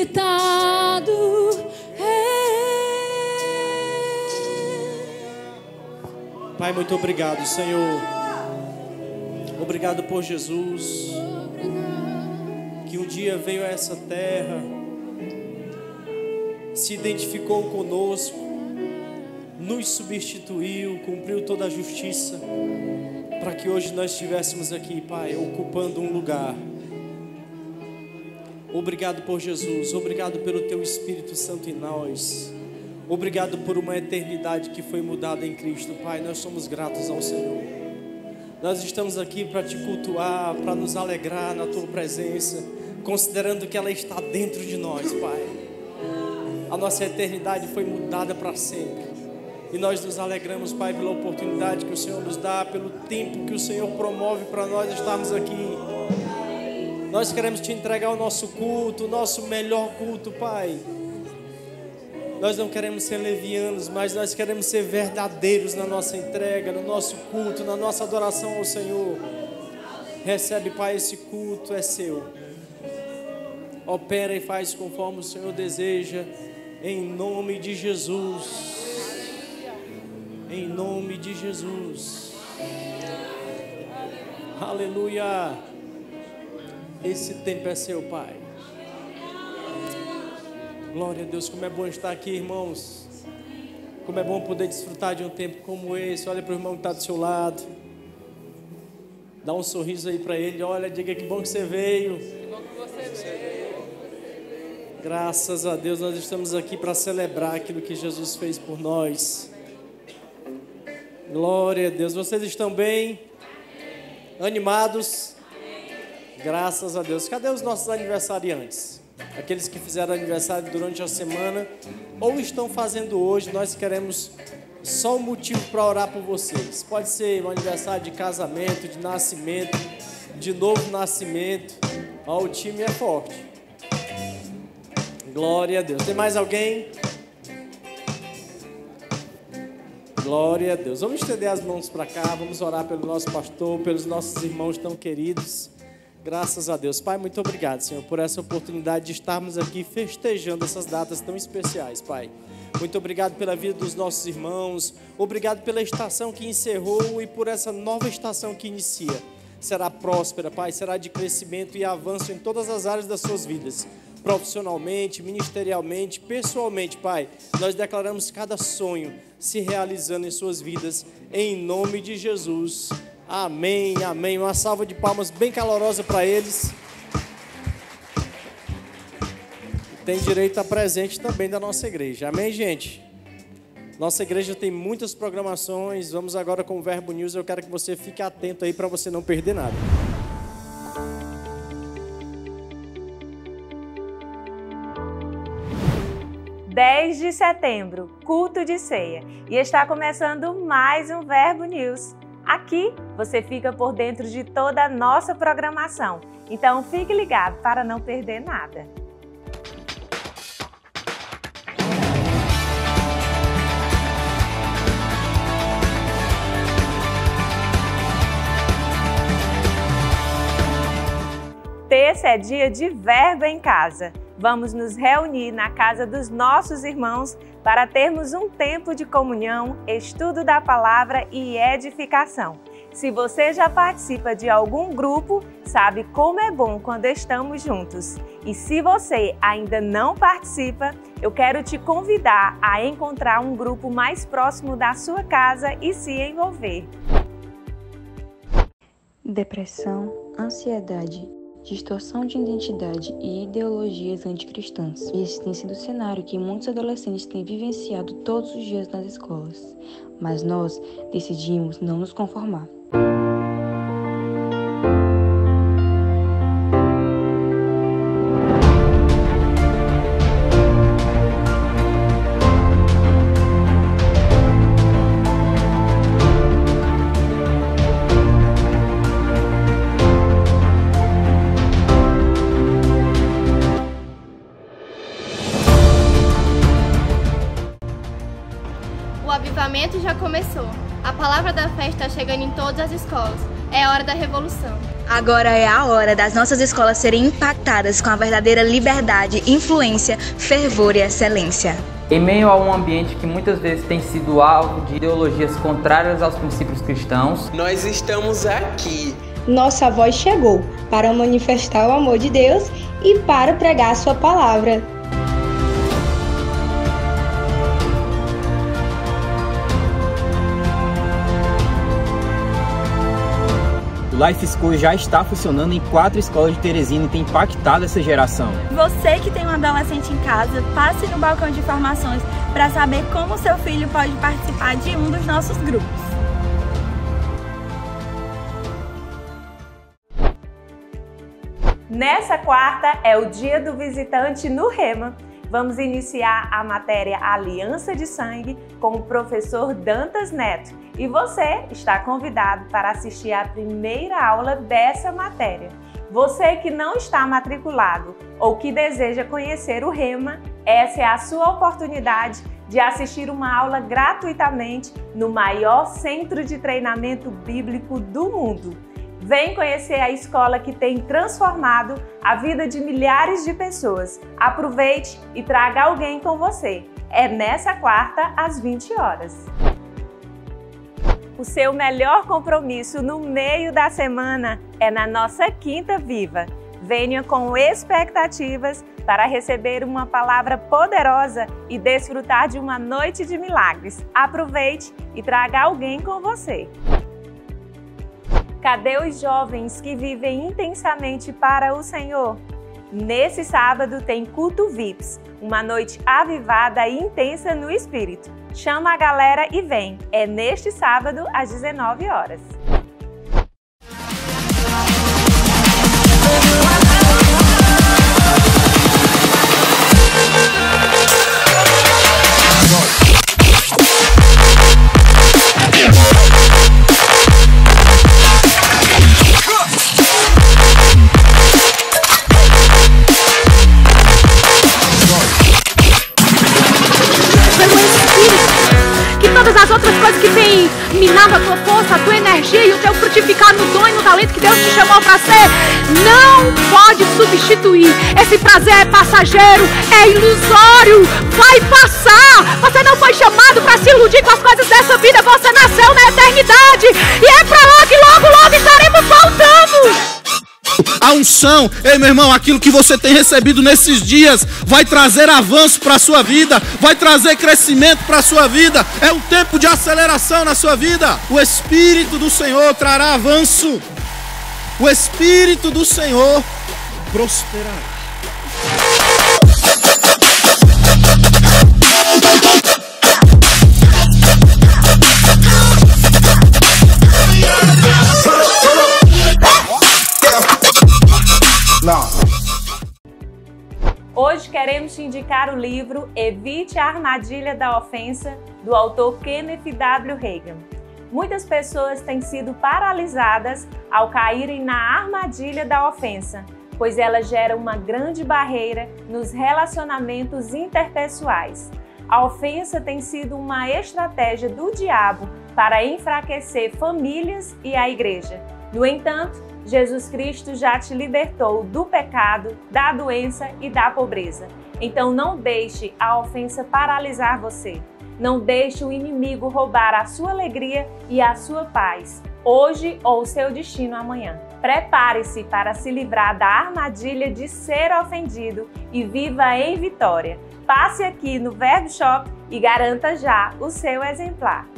limitado. Pai, muito obrigado, Senhor. Obrigado por Jesus, que um dia veio a essa terra, se identificou conosco, nos substituiu, cumpriu toda a justiça, para que hoje nós estivéssemos aqui, Pai, ocupando um lugar. Obrigado por Jesus, obrigado pelo Teu Espírito Santo em nós. Obrigado por uma eternidade que foi mudada em Cristo, Pai. Nós somos gratos ao Senhor. Nós estamos aqui para Te cultuar, para nos alegrar na Tua presença, considerando que ela está dentro de nós, Pai. A nossa eternidade foi mudada para sempre. E nós nos alegramos, Pai, pela oportunidade que o Senhor nos dá, pelo tempo que o Senhor promove para nós estarmos aqui. Nós queremos Te entregar o nosso culto, o nosso melhor culto, Pai. Nós não queremos ser levianos, mas nós queremos ser verdadeiros na nossa entrega, no nosso culto, na nossa adoração ao Senhor. Recebe, Pai, esse culto é seu. Opera e faz conforme o Senhor deseja, em nome de Jesus. Em nome de Jesus. Aleluia. Esse tempo é seu, Pai. Glória a Deus, como é bom estar aqui, irmãos. Como é bom poder desfrutar de um tempo como esse. Olha para o irmão que está do seu lado. Dá um sorriso aí para ele. Olha, diga que bom que você veio. Que bom que você veio. Graças a Deus, nós estamos aqui para celebrar aquilo que Jesus fez por nós. Glória a Deus. Vocês estão bem? Animados? Graças a Deus. Cadê os nossos aniversariantes? Aqueles que fizeram aniversário durante a semana ou estão fazendo hoje, nós queremos só um motivo para orar por vocês. Pode ser um aniversário de casamento, de nascimento, de novo nascimento. Ó, o time é forte. Glória a Deus. Tem mais alguém? Glória a Deus. Vamos estender as mãos para cá, vamos orar pelo nosso pastor, pelos nossos irmãos tão queridos. Graças a Deus. Pai, muito obrigado, Senhor, por essa oportunidade de estarmos aqui festejando essas datas tão especiais, Pai. Muito obrigado pela vida dos nossos irmãos. Obrigado pela estação que encerrou e por essa nova estação que inicia. Será próspera, Pai, será de crescimento e avanço em todas as áreas das suas vidas. Profissionalmente, ministerialmente, pessoalmente, Pai. Nós declaramos cada sonho se realizando em suas vidas, em nome de Jesus. Amém, amém. Uma salva de palmas bem calorosa para eles. Tem direito a presente também da nossa igreja. Amém, gente? Nossa igreja tem muitas programações. Vamos agora com o Verbo News. Eu quero que você fique atento aí para você não perder nada. (10 de setembro, culto de ceia. E está começando mais um Verbo News. Aqui você fica por dentro de toda a nossa programação. Então fique ligado para não perder nada. Terça é dia de Verbo em Casa. Vamos nos reunir na casa dos nossos irmãos para termos um tempo de comunhão, estudo da palavra e edificação. Se você já participa de algum grupo, sabe como é bom quando estamos juntos. E se você ainda não participa, eu quero te convidar a encontrar um grupo mais próximo da sua casa e se envolver. Depressão, ansiedade, distorção de identidade e ideologias anticristãs. Esse tem sido o cenário que muitos adolescentes têm vivenciado todos os dias nas escolas. Mas nós decidimos não nos conformar. O avivamento já começou. A palavra da fé está chegando em todas as escolas. É hora da revolução. Agora é a hora das nossas escolas serem impactadas com a verdadeira liberdade, influência, fervor e excelência. Em meio a um ambiente que muitas vezes tem sido alvo de ideologias contrárias aos princípios cristãos, nós estamos aqui. Nossa voz chegou para manifestar o amor de Deus e para pregar a sua palavra. O Life School já está funcionando em 4 escolas de Teresina e tem impactado essa geração. Você que tem um adolescente em casa, passe no balcão de informações para saber como seu filho pode participar de um dos nossos grupos. Nessa quarta é o dia do visitante no Rema. Vamos iniciar a matéria Aliança de Sangue com o professor Dantas Neto. E você está convidado para assistir à primeira aula dessa matéria. Você que não está matriculado ou que deseja conhecer o Rema, essa é a sua oportunidade de assistir uma aula gratuitamente no maior centro de treinamento bíblico do mundo. Vem conhecer a escola que tem transformado a vida de milhares de pessoas. Aproveite e traga alguém com você. É nessa quarta, às 20 horas. O seu melhor compromisso no meio da semana é na nossa Quinta Viva. Venha com expectativas para receber uma palavra poderosa e desfrutar de uma noite de milagres. Aproveite e traga alguém com você. Cadê os jovens que vivem intensamente para o Senhor? Nesse sábado tem Culto VIPs, uma noite avivada e intensa no Espírito. Chama a galera e vem. É neste sábado, às 19 horas. As outras coisas que têm minado a tua força, a tua energia e o teu frutificar no dom e no talento que Deus te chamou para ser, não pode substituir. Esse prazer é passageiro, é ilusório, vai passar. Você não foi chamado para se iludir com as coisas dessa vida, você nasceu na eternidade e é para lá que logo, logo estaremos voltando. A unção, ei meu irmão, aquilo que você tem recebido nesses dias vai trazer avanço para a sua vida, vai trazer crescimento para a sua vida. É um tempo de aceleração na sua vida. O Espírito do Senhor trará avanço. O Espírito do Senhor prosperará. Hoje queremos te indicar o livro Evite a Armadilha da Ofensa, do autor Kenneth W. Hagin. Muitas pessoas têm sido paralisadas ao caírem na armadilha da ofensa, pois ela gera uma grande barreira nos relacionamentos interpessoais. A ofensa tem sido uma estratégia do diabo para enfraquecer famílias e a igreja. No entanto, Jesus Cristo já te libertou do pecado, da doença e da pobreza. Então não deixe a ofensa paralisar você. Não deixe o inimigo roubar a sua alegria e a sua paz, hoje ou o seu destino amanhã. Prepare-se para se livrar da armadilha de ser ofendido e viva em vitória. Passe aqui no Verbo Shop e garanta já o seu exemplar.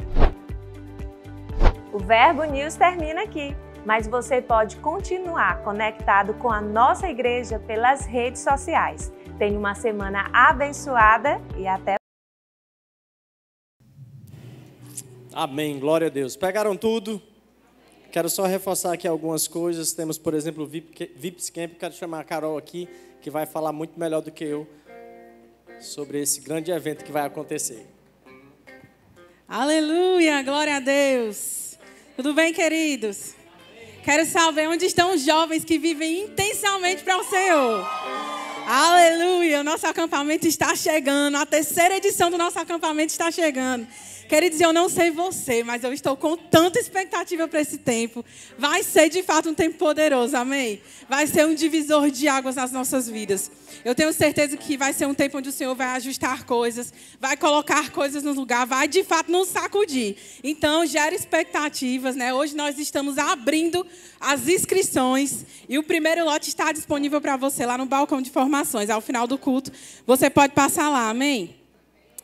O Verbo News termina aqui, mas você pode continuar conectado com a nossa igreja pelas redes sociais. Tenha uma semana abençoada e até. Amém, glória a Deus. Pegaram tudo? Quero só reforçar aqui algumas coisas. Temos, por exemplo, o VIPs Camp. Quero chamar a Carol aqui, que vai falar muito melhor do que eu sobre esse grande evento que vai acontecer. Aleluia, glória a Deus. Tudo bem, queridos? Quero saber onde estão os jovens que vivem intensamente para o Senhor. Aleluia, o nosso acampamento está chegando. A terceira edição do nosso acampamento está chegando. Queridos, eu não sei você, mas eu estou com tanta expectativa para esse tempo. Vai ser, de fato, um tempo poderoso, amém? Vai ser um divisor de águas nas nossas vidas. Eu tenho certeza que vai ser um tempo onde o Senhor vai ajustar coisas, vai colocar coisas no lugar, vai, de fato, nos sacudir. Então, gera expectativas, né? Hoje nós estamos abrindo as inscrições e o primeiro lote está disponível para você lá no balcão de formações. Ao final do culto, você pode passar lá, amém?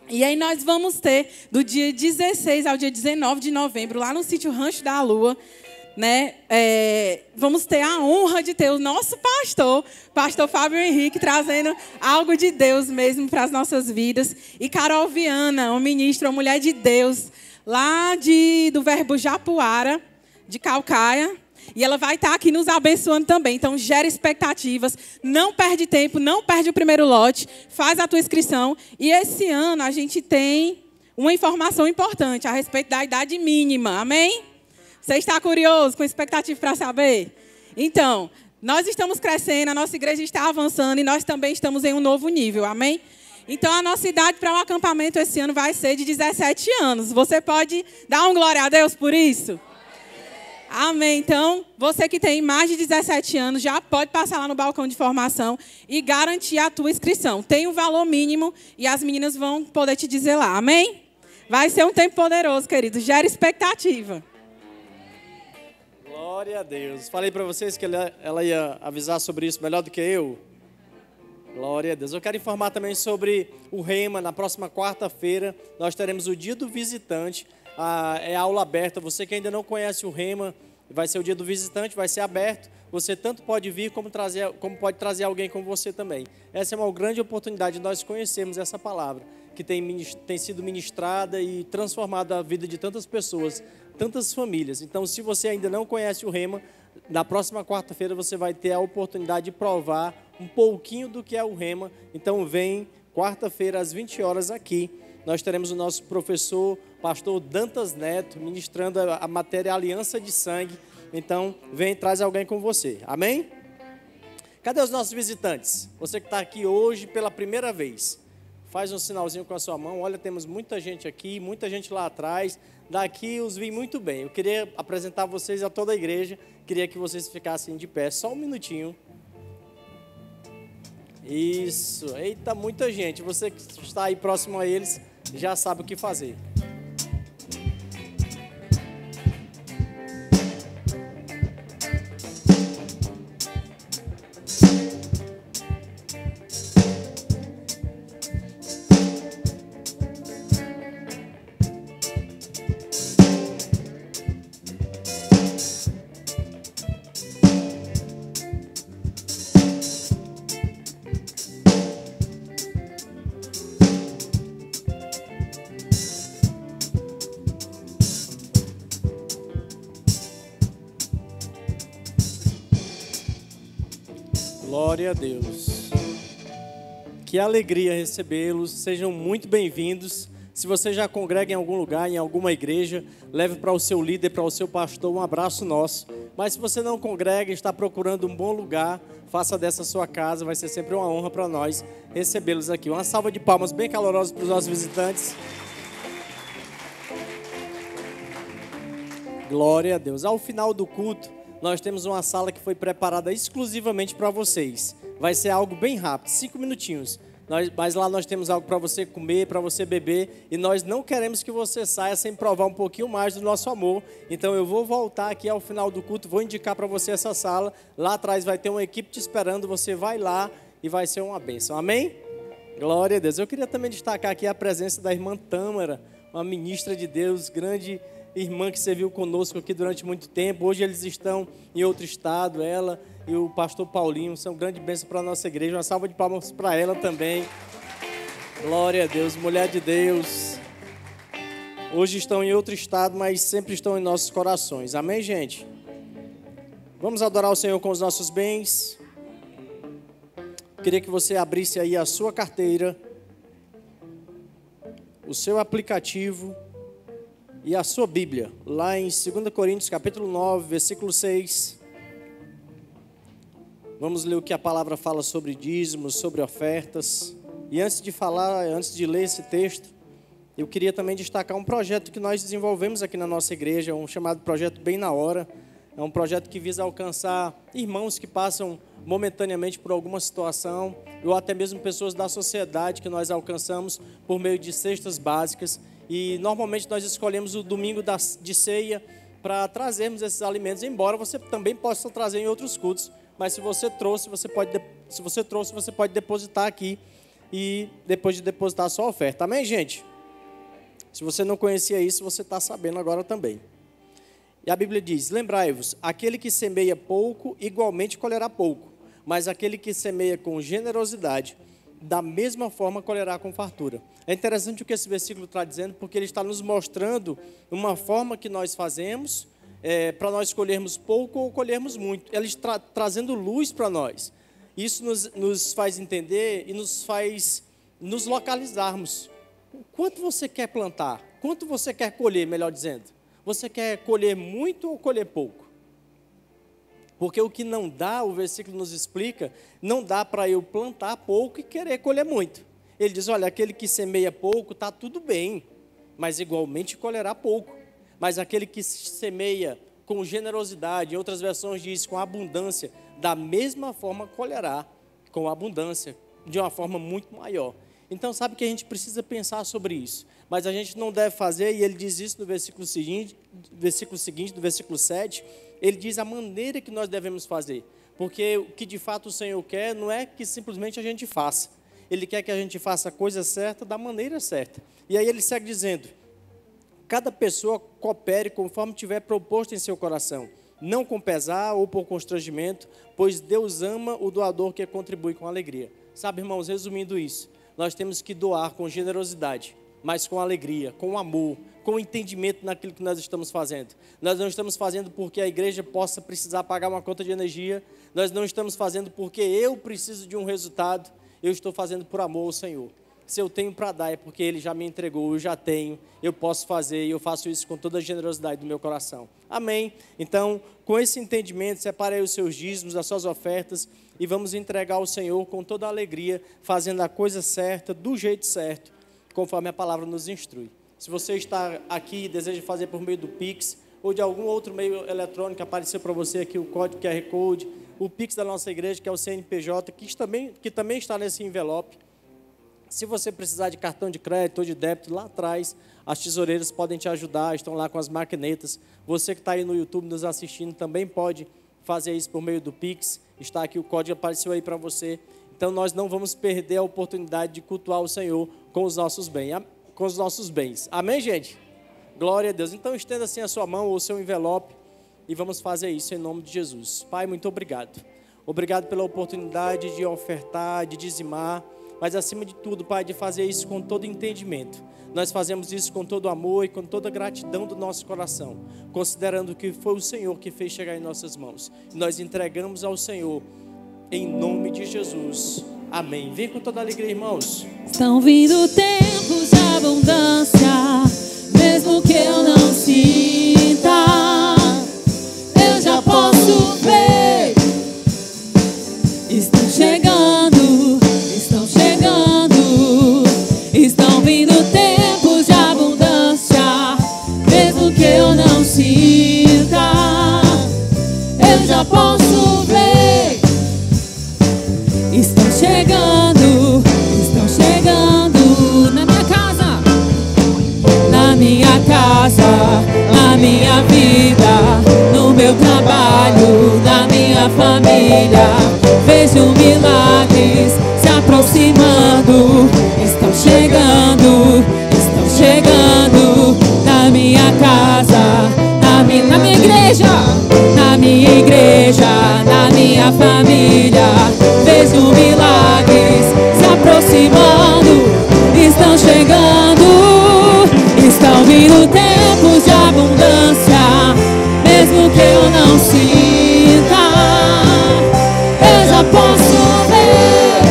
E aí nós vamos ter, do dia 16 ao dia 19 de novembro, lá no sítio Rancho da Lua, né? Vamos ter a honra de ter o nosso pastor Fábio Henrique, trazendo algo de Deus mesmo para as nossas vidas. E Carol Viana, uma ministra, uma mulher de Deus, lá do Verbo Japuara, de Calcaia. E ela vai estar aqui nos abençoando também. Então, gera expectativas. Não perde tempo, não perde o primeiro lote. Faz a tua inscrição. E esse ano a gente tem uma informação importante a respeito da idade mínima. Amém? Você está curioso, com expectativa para saber? Então, nós estamos crescendo, a nossa igreja está avançando e nós também estamos em um novo nível. Amém? Então, a nossa idade para o acampamento esse ano vai ser de 17 anos. Você pode dar um glória a Deus por isso? Amém. Então, você que tem mais de 17 anos, já pode passar lá no balcão de formação e garantir a tua inscrição. Tem um valor mínimo e as meninas vão poder te dizer lá. Amém? Vai ser um tempo poderoso, querido. Gera expectativa. Glória a Deus. Falei para vocês que ela ia avisar sobre isso melhor do que eu. Glória a Deus. Eu quero informar também sobre o Rema. Na próxima quarta-feira, nós teremos o Dia do Visitante. É aula aberta. Você que ainda não conhece o Rema, vai ser o Dia do Visitante, vai ser aberto. Você tanto pode vir como pode trazer alguém com você também. Essa é uma grande oportunidade de nós conhecermos essa palavra, que tem sido ministrada e transformado a vida de tantas pessoas, tantas famílias. Então, se você ainda não conhece o Rema, na próxima quarta-feira você vai ter a oportunidade de provar um pouquinho do que é o Rema. Então, vem quarta-feira às 20 horas aqui. Nós teremos o nosso professor, pastor Dantas Neto, ministrando a matéria Aliança de Sangue. Então, vem, traz alguém com você. Amém? Cadê os nossos visitantes? Você que está aqui hoje pela primeira vez, faz um sinalzinho com a sua mão. Olha, temos muita gente aqui, muita gente lá atrás. Daqui os vi muito bem. Eu queria apresentar vocês a toda a igreja. Queria que vocês ficassem de pé. Só um minutinho. Isso. Eita, muita gente. Você que está aí próximo a eles já sabe o que fazer. Glória a Deus. Que alegria recebê-los. Sejam muito bem-vindos. Se você já congrega em algum lugar, em alguma igreja, leve para o seu líder, para o seu pastor um abraço nosso. Mas se você não congrega e está procurando um bom lugar, faça dessa sua casa. Vai ser sempre uma honra para nós recebê-los aqui. Uma salva de palmas bem calorosa para os nossos visitantes. Glória a Deus. Ao final do culto, nós temos uma sala que foi preparada exclusivamente para vocês. Vai ser algo bem rápido, 5 minutinhos. Mas lá nós temos algo para você comer, para você beber. E nós não queremos que você saia sem provar um pouquinho mais do nosso amor. Então eu vou voltar aqui ao final do culto, vou indicar para você essa sala. Lá atrás vai ter uma equipe te esperando, você vai lá e vai ser uma bênção. Amém? Glória a Deus. Eu queria também destacar aqui a presença da irmã Tâmara, uma ministra de Deus, grande irmã que serviu conosco aqui durante muito tempo. Hoje eles estão em outro estado, ela e o pastor Paulinho são grande bênção para a nossa igreja. Uma salva de palmas para ela também. Glória a Deus, mulher de Deus. Hoje estão em outro estado, mas sempre estão em nossos corações. Amém, gente? Vamos adorar o Senhor com os nossos bens. Queria que você abrisse aí a sua carteira, o seu aplicativo e a sua Bíblia, lá em 2 Coríntios, capítulo 9, versículo 6. Vamos ler o que a palavra fala sobre dízimos, sobre ofertas. E antes de ler esse texto, eu queria também destacar um projeto que nós desenvolvemos aqui na nossa igreja, um chamado Projeto Bem na Hora. É um projeto que visa alcançar irmãos que passam momentaneamente por alguma situação, ou até mesmo pessoas da sociedade que nós alcançamos por meio de cestas básicas. E normalmente nós escolhemos o domingo de ceia para trazermos esses alimentos, embora você também possa trazer em outros cultos. Mas se você trouxe, você pode depositar aqui e depois de depositar a sua oferta. Amém, gente? Se você não conhecia isso, você está sabendo agora também. E a Bíblia diz: lembrai-vos, aquele que semeia pouco, igualmente colherá pouco. Mas aquele que semeia com generosidade, da mesma forma colherá com fartura. É interessante o que esse versículo está dizendo, porque ele está nos mostrando uma forma que nós fazemos para nós colhermos pouco ou colhermos muito. Ele está trazendo luz para nós. Isso nos faz entender e nos faz nos localizarmos. Quanto você quer plantar? Quanto você quer colher, melhor dizendo? Você quer colher muito ou colher pouco? Porque o que não dá, o versículo nos explica, não dá para eu plantar pouco e querer colher muito. Ele diz, olha, aquele que semeia pouco, está tudo bem, mas igualmente colherá pouco. Mas aquele que semeia com generosidade, em outras versões diz com abundância, da mesma forma colherá com abundância, de uma forma muito maior. Então, sabe que a gente precisa pensar sobre isso. Mas a gente não deve fazer, e ele diz isso no versículo seguinte, do versículo 7, ele diz a maneira que nós devemos fazer. Porque o que de fato o Senhor quer não é que simplesmente a gente faça. Ele quer que a gente faça a coisa certa da maneira certa. E aí ele segue dizendo, cada pessoa coopere conforme tiver proposto em seu coração, não com pesar ou por constrangimento, pois Deus ama o doador que contribui com alegria. Sabe, irmãos, resumindo isso, nós temos que doar com generosidade, mas com alegria, com amor, com entendimento naquilo que nós estamos fazendo. Nós não estamos fazendo porque a igreja possa precisar pagar uma conta de energia, nós não estamos fazendo porque eu preciso de um resultado, eu estou fazendo por amor ao Senhor. Se eu tenho para dar é porque Ele já me entregou, eu já tenho, eu posso fazer e eu faço isso com toda a generosidade do meu coração. Amém? Então, com esse entendimento, separe aí os seus dízimos, as suas ofertas e vamos entregar ao Senhor com toda a alegria, fazendo a coisa certa, do jeito certo, conforme a palavra nos instrui. Se você está aqui e deseja fazer por meio do Pix ou de algum outro meio eletrônico, apareceu para você aqui o código QR Code, o Pix da nossa igreja, que é o CNPJ, que também está nesse envelope. Se você precisar de cartão de crédito ou de débito, lá atrás, as tesoureiras podem te ajudar, estão lá com as maquinetas. Você que está aí no YouTube nos assistindo também pode fazer isso por meio do Pix. Está aqui o código, apareceu aí para você. Então, nós não vamos perder a oportunidade de cultuar o Senhor com os nossos bens. Amém, gente? Glória a Deus. Então, estenda assim a sua mão ou o seu envelope e vamos fazer isso em nome de Jesus. Pai, muito obrigado. Obrigado pela oportunidade de ofertar, de dizimar, mas acima de tudo, Pai, de fazer isso com todo entendimento. Nós fazemos isso com todo amor e com toda gratidão do nosso coração, considerando que foi o Senhor que fez chegar em nossas mãos. Nós entregamos ao Senhor, em nome de Jesus. Amém. Vem com toda a alegria, irmãos. Estão vindo tempos de abundância, mesmo que eu não sinta, eu já posso ver. Estão chegando, estão chegando, estão vindo tempos de abundância, mesmo que eu não sinta, eu já posso ver. Estão chegando na minha casa, na minha vida, no meu trabalho, na minha família. Vejo milagres se aproximando. Estão chegando na minha casa, na minha igreja, na minha família. Vejo milagres se aproximando. Estão chegando, estão vindo tempos de abundância, mesmo que eu não sinta, eu já posso ver.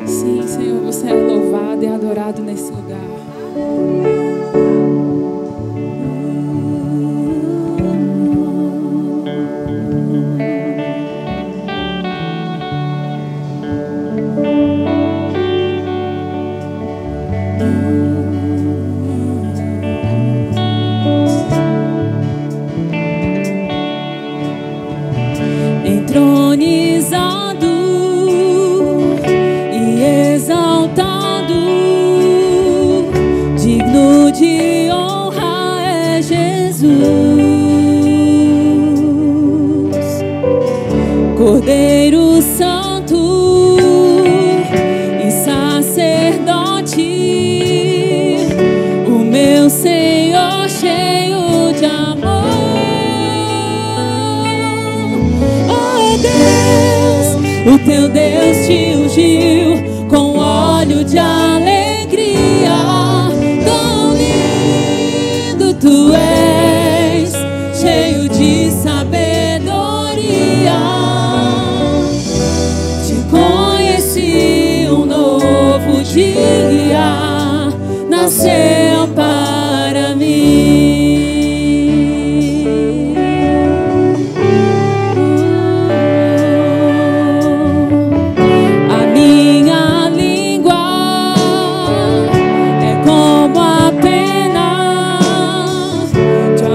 Sim, Senhor, você é louvado e adorado nesse lugar. Entronizado e exaltado, digno de honra é Jesus, Cordeiro Santo e sacerdote, o meu Senhor cheio de amor. O teu Deus te ungiu com óleo de alegria. Tão lindo tu és, cheio de sabedoria. Te conheci, um novo dia nasceu para mim.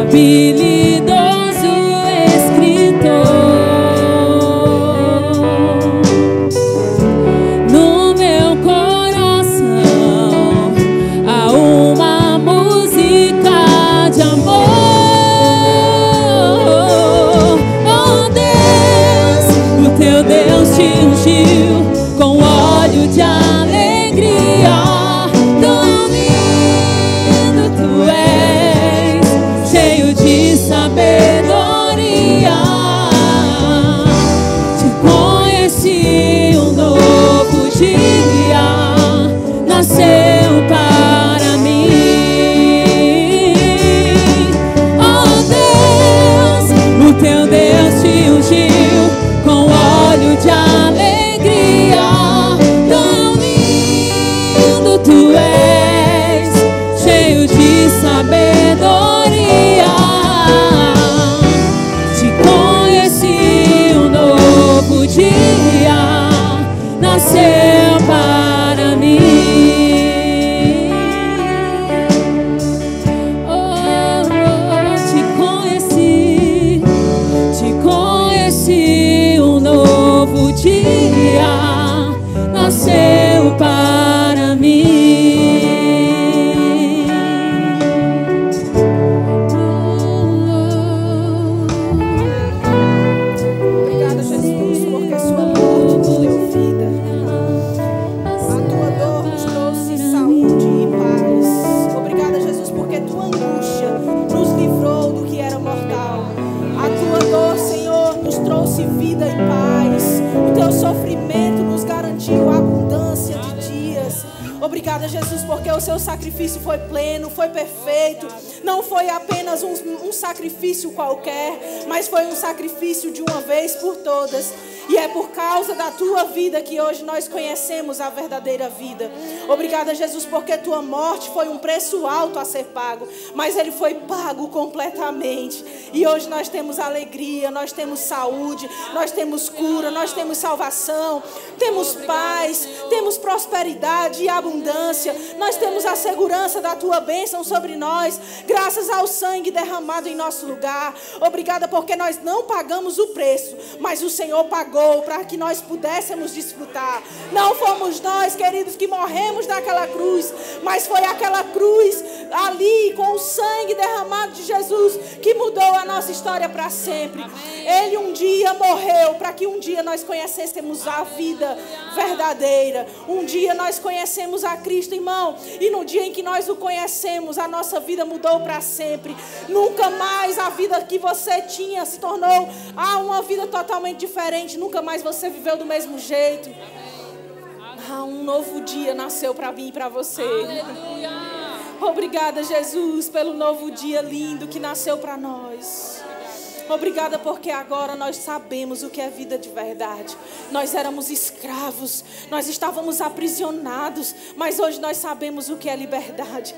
Habilidoso escritor, no meu coração há uma música de amor. Oh Deus, o teu Deus te ungiu com óleo de alegria. Tão lindo tu és, cheio de sabedoria. Te conheci, um novo dia nasceu para mim. Oh Deus, o teu Deus te ungiu com óleo de alegria. Tão lindo tu és, cheio de sabedoria. Dia nasceu para mim. Oh, te conheci, um novo dia nasceu para mim. Vida e paz, o teu sofrimento nos garantiu abundância de dias. Obrigada, Jesus, porque o seu sacrifício foi pleno, foi perfeito. Não foi apenas um sacrifício qualquer, mas foi um sacrifício de uma vez por todas. E é por causa da tua vida que hoje nós conhecemos a verdadeira vida. Obrigada, Jesus, porque tua morte foi um preço alto a ser pago, mas ele foi pago completamente. E hoje nós temos alegria, nós temos saúde, nós temos cura, nós temos salvação, temos paz, temos prosperidade e abundância. Nós temos a segurança da tua bênção sobre nós, graças ao sangue derramado em nosso lugar. Obrigada porque nós não pagamos o preço, mas o Senhor pagou para que nós pudéssemos desfrutar. Não fomos nós, queridos, que morremos naquela cruz, mas foi aquela cruz ali com o sangue derramado de Jesus que mudou a nossa história para sempre. Ele um dia morreu para que um dia nós conhecêssemos a vida verdadeira. Um dia nós conhecemos a Cristo, irmão, e no dia em que nós o conhecemos, a nossa vida mudou para sempre. Nunca mais a vida que você tinha se tornou uma vida totalmente diferente. Nunca mais você viveu do mesmo jeito. Um novo dia nasceu para mim e para você. Aleluia. Obrigada, Jesus, pelo novo dia lindo que nasceu para nós. Obrigada porque agora nós sabemos o que é vida de verdade. Nós éramos escravos, nós estávamos aprisionados, mas hoje nós sabemos o que é liberdade.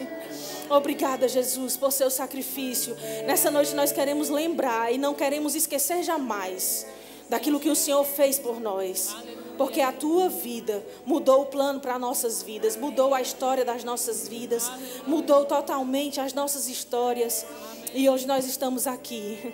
Obrigada, Jesus, por seu sacrifício. Nessa noite nós queremos lembrar e não queremos esquecer jamais daquilo que o Senhor fez por nós. Porque a tua vida mudou o plano para nossas vidas, mudou a história das nossas vidas, mudou totalmente as nossas histórias. E hoje nós estamos aqui.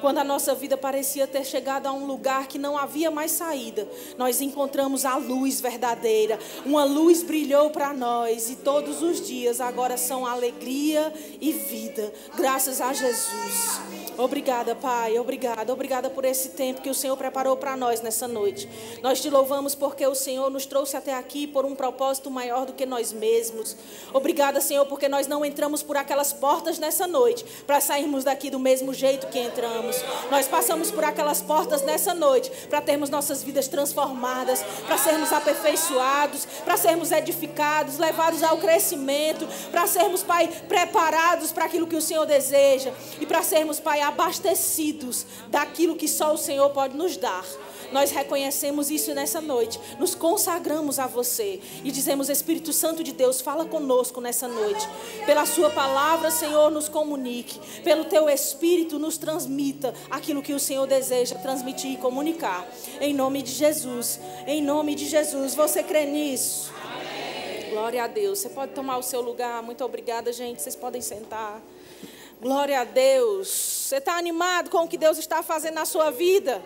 Quando a nossa vida parecia ter chegado a um lugar que não havia mais saída, nós encontramos a luz verdadeira. Uma luz brilhou para nós e todos os dias agora são alegria e vida. Graças a Jesus. Obrigada, Pai. Obrigada por esse tempo que o Senhor preparou para nós nessa noite. Nós te louvamos porque o Senhor nos trouxe até aqui por um propósito maior do que nós mesmos. Obrigada, Senhor, porque nós não entramos por aquelas portas nessa noite para sairmos daqui do mesmo jeito que entramos. Nós passamos por aquelas portas nessa noite para termos nossas vidas transformadas, para sermos aperfeiçoados, para sermos edificados, levados ao crescimento, para sermos, Pai, preparados para aquilo que o Senhor deseja e para sermos, Pai, abastecidos daquilo que só o Senhor pode nos dar. Nós reconhecemos isso nessa noite, nos consagramos a você e dizemos: Espírito Santo de Deus, fala conosco nessa noite. Pela sua palavra, Senhor, nos comunique. Pelo teu Espírito, nos transmita aquilo que o Senhor deseja transmitir e comunicar. Em nome de Jesus, em nome de Jesus. Você crê nisso? Amém. Glória a Deus. Você pode tomar o seu lugar. Muito obrigada, gente. Vocês podem sentar. Glória a Deus. Você está animado com o que Deus está fazendo na sua vida?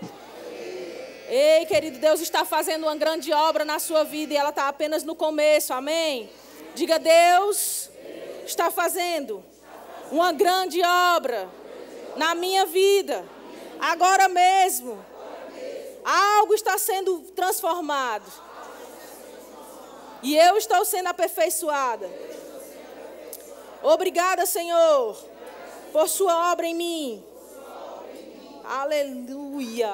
Ei, querido, Deus está fazendo uma grande obra na sua vida e ela está apenas no começo, amém? Diga: Deus está fazendo uma grande obra na minha vida, agora mesmo. Algo está sendo transformado e eu estou sendo aperfeiçoada. Obrigada, Senhor, por sua obra em mim. Aleluia.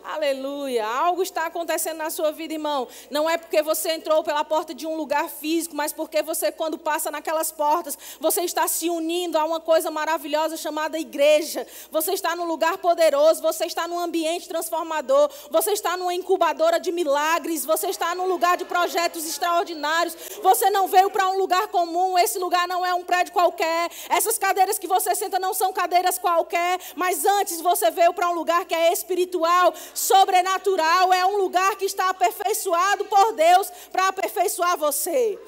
Aleluia. Algo está acontecendo na sua vida, irmão. Não é porque você entrou pela porta de um lugar físico, mas porque você, quando passa naquelas portas, você está se unindo a uma coisa maravilhosa chamada igreja. Você está num lugar poderoso, você está num ambiente transformador, você está numa incubadora de milagres, você está num lugar de projetos extraordinários. Você não veio para um lugar comum, esse lugar não é um prédio qualquer. Essas cadeiras que você senta não são cadeiras qualquer, mas antes você veio para um lugar que é espiritual, sobrenatural, é um lugar que está aperfeiçoado por Deus para aperfeiçoar você.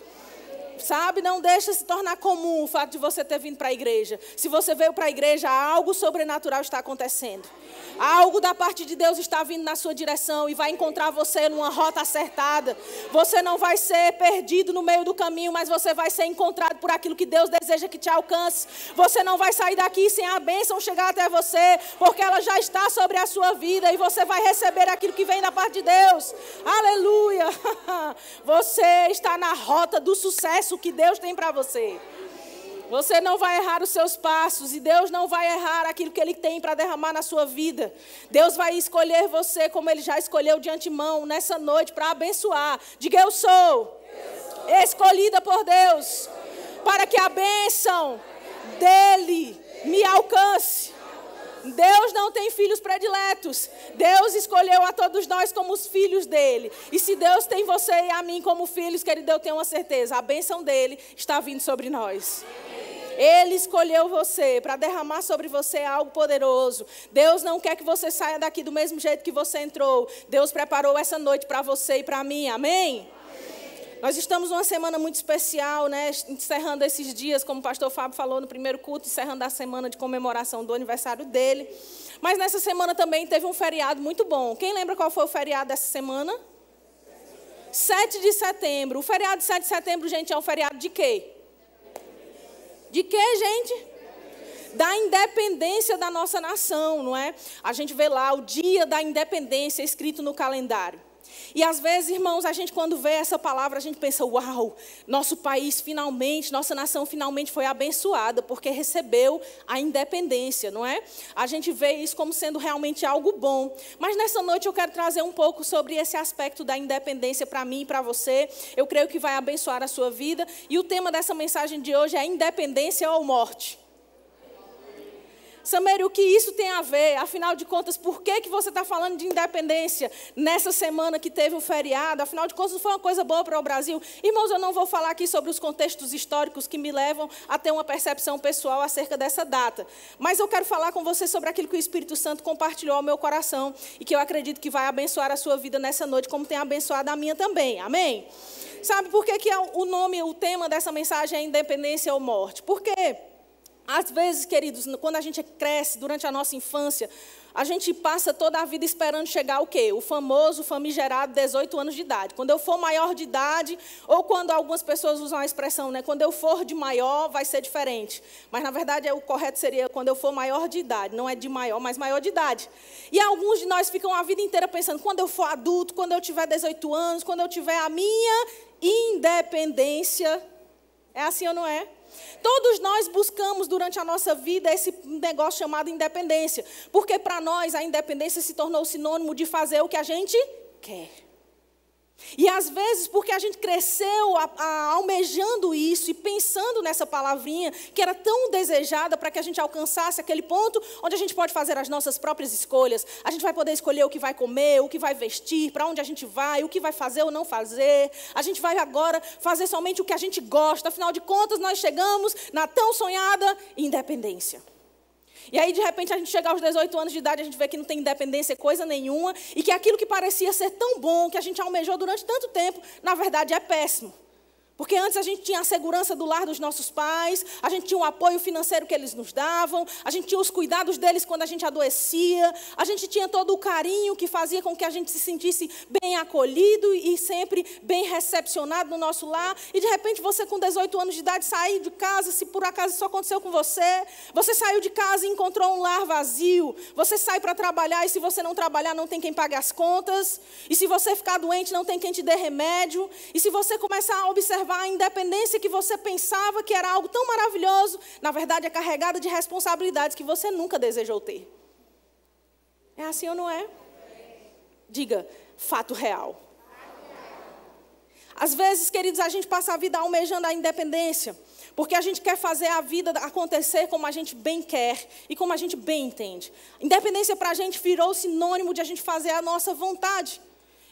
Sabe, não deixa se tornar comum o fato de você ter vindo para a igreja. Se você veio para a igreja, algo sobrenatural está acontecendo. Algo da parte de Deus está vindo na sua direção e vai encontrar você numa rota acertada. Você não vai ser perdido no meio do caminho, mas você vai ser encontrado por aquilo que Deus deseja que te alcance. Você não vai sair daqui sem a bênção chegar até você, porque ela já está sobre a sua vida e você vai receber aquilo que vem da parte de Deus. Aleluia! Você está na rota do sucesso que Deus tem para você. Você não vai errar os seus passos e Deus não vai errar aquilo que Ele tem para derramar na sua vida. Deus vai escolher você como Ele já escolheu de antemão nessa noite para abençoar. Diga: eu sou escolhida por Deus para que a bênção dEle me alcance. Deus não tem filhos prediletos. Deus escolheu a todos nós como os filhos dele. E se Deus tem você e a mim como filhos, querido, eu tenho uma certeza: a bênção dele está vindo sobre nós. Ele escolheu você para derramar sobre você algo poderoso. Deus não quer que você saia daqui do mesmo jeito que você entrou. Deus preparou essa noite para você e para mim, amém? Nós estamos numa semana muito especial, né? Encerrando esses dias, como o pastor Fábio falou no primeiro culto, encerrando a semana de comemoração do aniversário dele. Mas nessa semana também teve um feriado muito bom. Quem lembra qual foi o feriado dessa semana? 7 de setembro. O feriado de 7 de setembro, gente, é um feriado de quê? De quê, gente? Da independência da nossa nação, não é? A gente vê lá o dia da independência escrito no calendário. E às vezes, irmãos, a gente quando vê essa palavra, a gente pensa: uau, nosso país finalmente, nossa nação finalmente foi abençoada, porque recebeu a independência, não é? A gente vê isso como sendo realmente algo bom. Mas nessa noite eu quero trazer um pouco sobre esse aspecto da independência para mim e para você. Eu creio que vai abençoar a sua vida. E o tema dessa mensagem de hoje é independência ou morte. Samério, o que isso tem a ver? Afinal de contas, por que você está falando de independência nessa semana que teve um feriado? Afinal de contas, não foi uma coisa boa para o Brasil? Irmãos, eu não vou falar aqui sobre os contextos históricos que me levam a ter uma percepção pessoal acerca dessa data. Mas eu quero falar com você sobre aquilo que o Espírito Santo compartilhou ao meu coração e que eu acredito que vai abençoar a sua vida nessa noite, como tem abençoado a minha também. Amém? Sabe por que o tema dessa mensagem é independência ou morte? Porque às vezes, queridos, quando a gente cresce durante a nossa infância, a gente passa toda a vida esperando chegar o quê? O famoso, famigerado 18 anos de idade. Quando eu for maior de idade, ou quando algumas pessoas usam a expressão, né? Quando eu for de maior, vai ser diferente. Mas, na verdade, o correto seria quando eu for maior de idade. Não é de maior, mas maior de idade. E alguns de nós ficam a vida inteira pensando, quando eu for adulto, quando eu tiver 18 anos, quando eu tiver a minha independência. É assim ou não é? Todos nós buscamos durante a nossa vida esse negócio chamado independência. Porque para nós a independência se tornou sinônimo de fazer o que a gente quer. E às vezes, porque a gente cresceu almejando isso e pensando nessa palavrinha que era tão desejada para que a gente alcançasse aquele ponto onde a gente pode fazer as nossas próprias escolhas. A gente vai poder escolher o que vai comer, o que vai vestir, para onde a gente vai, o que vai fazer ou não fazer. A gente vai agora fazer somente o que a gente gosta. Afinal de contas, nós chegamos na tão sonhada independência. E aí, de repente, a gente chega aos 18 anos de idade, a gente vê que não tem independência coisa nenhuma, e que aquilo que parecia ser tão bom, que a gente almejou durante tanto tempo, na verdade é péssimo. Porque antes a gente tinha a segurança do lar dos nossos pais, a gente tinha o apoio financeiro que eles nos davam, a gente tinha os cuidados deles quando a gente adoecia, a gente tinha todo o carinho que fazia com que a gente se sentisse bem acolhido e sempre bem recepcionado no nosso lar. E de repente você com 18 anos de idade sair de casa, se por acaso isso aconteceu com você, você saiu de casa e encontrou um lar vazio, você sai para trabalhar e se você não trabalhar não tem quem pague as contas, e se você ficar doente não tem quem te dê remédio, e se você começar a observar a independência que você pensava que era algo tão maravilhoso, na verdade é carregada de responsabilidades que você nunca desejou ter. É assim ou não é? Diga, fato real. Às vezes, queridos, a gente passa a vida almejando a independência, porque a gente quer fazer a vida acontecer como a gente bem quer e como a gente bem entende. Independência para a gente virou sinônimo de a gente fazer a nossa vontade.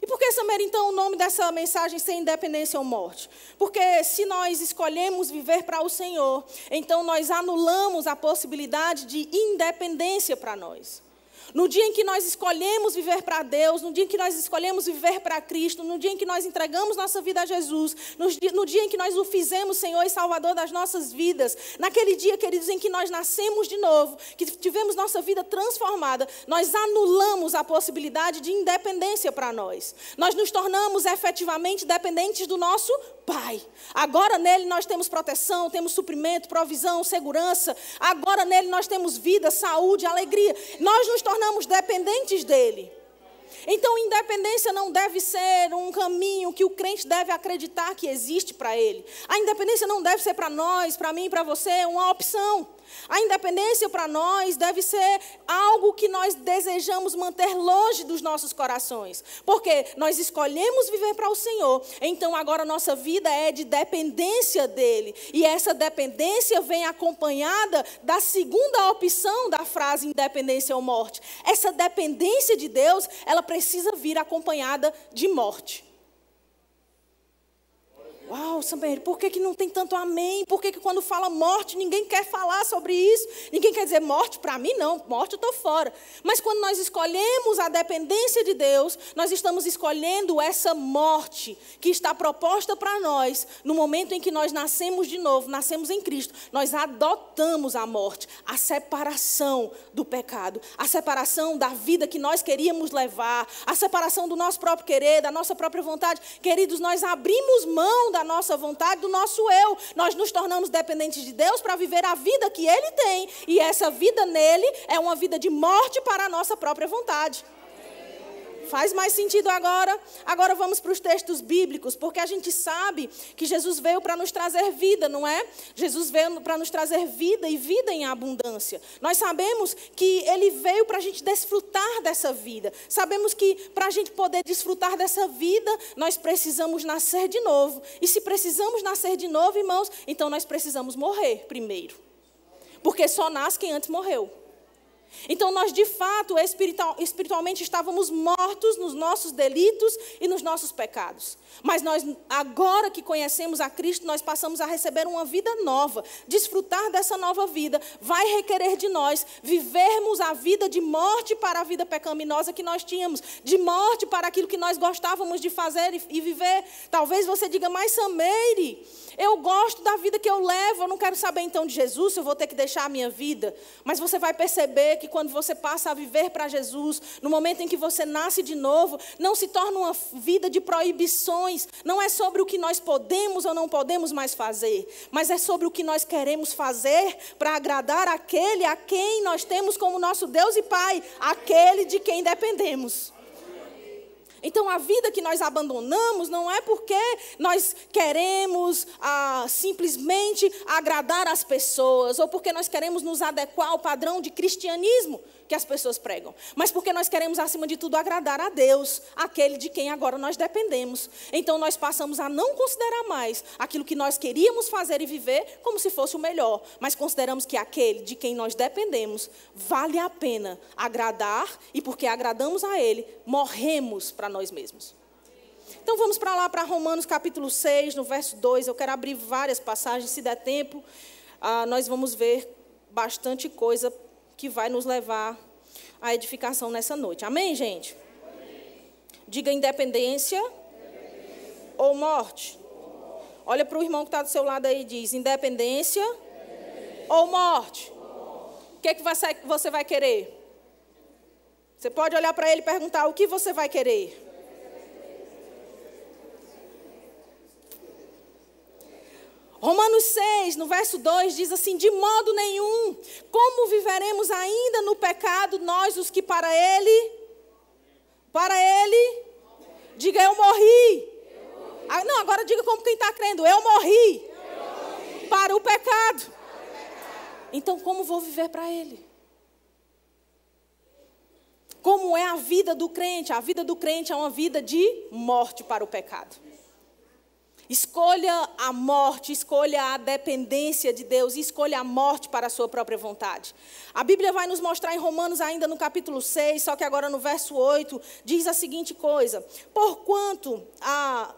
E por que, Samer, então, o nome dessa mensagem ser independência ou morte? Porque se nós escolhemos viver para o Senhor, então nós anulamos a possibilidade de independência para nós. No dia em que nós escolhemos viver para Deus, no dia em que nós escolhemos viver para Cristo, no dia em que nós entregamos nossa vida a Jesus, no dia em que nós o fizemos Senhor e Salvador das nossas vidas, naquele dia, queridos, em que nós nascemos de novo, que tivemos nossa vida transformada, nós anulamos a possibilidade de independência para nós. Nós nos tornamos efetivamente dependentes do nosso Pai. Agora nele nós temos proteção, temos suprimento, provisão, segurança. Agora nele nós temos vida, saúde, alegria. Nós nos tornamos dependentes dele. Então, independência não deve ser um caminho que o crente deve acreditar que existe para ele. A independência não deve ser para nós, para mim, para você, uma opção. A independência para nós deve ser algo que nós desejamos manter longe dos nossos corações. Porque nós escolhemos viver para o Senhor, então agora nossa vida é de dependência dele. E essa dependência vem acompanhada da segunda opção da frase independência ou morte. Essa dependência de Deus, ela precisa vir acompanhada de morte. Uau, Samer, por que não tem tanto amém? Por que quando fala morte, ninguém quer falar sobre isso? Ninguém quer dizer morte para mim, não. Morte eu estou fora. Mas quando nós escolhemos a dependência de Deus, nós estamos escolhendo essa morte que está proposta para nós. No momento em que nós nascemos de novo, nascemos em Cristo, nós adotamos a morte, a separação do pecado, a separação da vida que nós queríamos levar, a separação do nosso próprio querer, da nossa própria vontade. Queridos, nós abrimos mão da nossa vontade, do nosso eu. Nós nos tornamos dependentes de Deus para viver a vida que Ele tem. E essa vida nele é uma vida de morte para a nossa própria vontade. Faz mais sentido agora? Agora vamos para os textos bíblicos, porque a gente sabe que Jesus veio para nos trazer vida, não é? Jesus veio para nos trazer vida e vida em abundância. Nós sabemos que Ele veio para a gente desfrutar dessa vida. Sabemos que para a gente poder desfrutar dessa vida, nós precisamos nascer de novo. E se precisamos nascer de novo, irmãos, então nós precisamos morrer primeiro. Porque só nasce quem antes morreu. Então nós de fato espiritualmente estávamos mortos nos nossos delitos e nos nossos pecados. Mas nós, agora que conhecemos a Cristo, nós passamos a receber uma vida nova. Desfrutar dessa nova vida vai requerer de nós vivermos a vida de morte para a vida pecaminosa que nós tínhamos. De morte para aquilo que nós gostávamos de fazer e viver. Talvez você diga, mas Sameire, eu gosto da vida que eu levo, eu não quero saber então de Jesus, se eu vou ter que deixar a minha vida. Mas você vai perceber que quando você passa a viver para Jesus, no momento em que você nasce de novo, não se torna uma vida de proibições. Não é sobre o que nós podemos ou não podemos mais fazer, mas é sobre o que nós queremos fazer para agradar aquele a quem nós temos como nosso Deus e Pai, aquele de quem dependemos. Então a vida que nós abandonamos não é porque nós queremos simplesmente agradar as pessoas, ou porque nós queremos nos adequar ao padrão de cristianismo que as pessoas pregam, mas porque nós queremos acima de tudo agradar a Deus, aquele de quem agora nós dependemos. Então nós passamos a não considerar mais aquilo que nós queríamos fazer e viver como se fosse o melhor, mas consideramos que aquele de quem nós dependemos vale a pena agradar, e porque agradamos a Ele, morremos para nós mesmos. Então vamos para lá, para Romanos capítulo 6, no verso 2. Eu quero abrir várias passagens, se der tempo, nós vamos ver bastante coisa que vai nos levar à edificação nessa noite. Amém, gente? Amém. Diga independência, ou morte. Olha para o irmão que está do seu lado aí e diz, independência, ou morte. O que você vai querer? Você pode olhar para ele e perguntar, o que você vai querer? Romanos 6, no verso 2, diz assim, de modo nenhum, como viveremos ainda no pecado, nós os que para ele, diga eu morri. Não, agora diga como quem está crendo, eu morri para o pecado. Então como vou viver para ele? Como é a vida do crente? A vida do crente é uma vida de morte para o pecado. Escolha a morte, escolha a dependência de Deus, escolha a morte para a sua própria vontade. A Bíblia vai nos mostrar em Romanos ainda no capítulo 6, só que agora no verso 8, diz a seguinte coisa. Porquanto,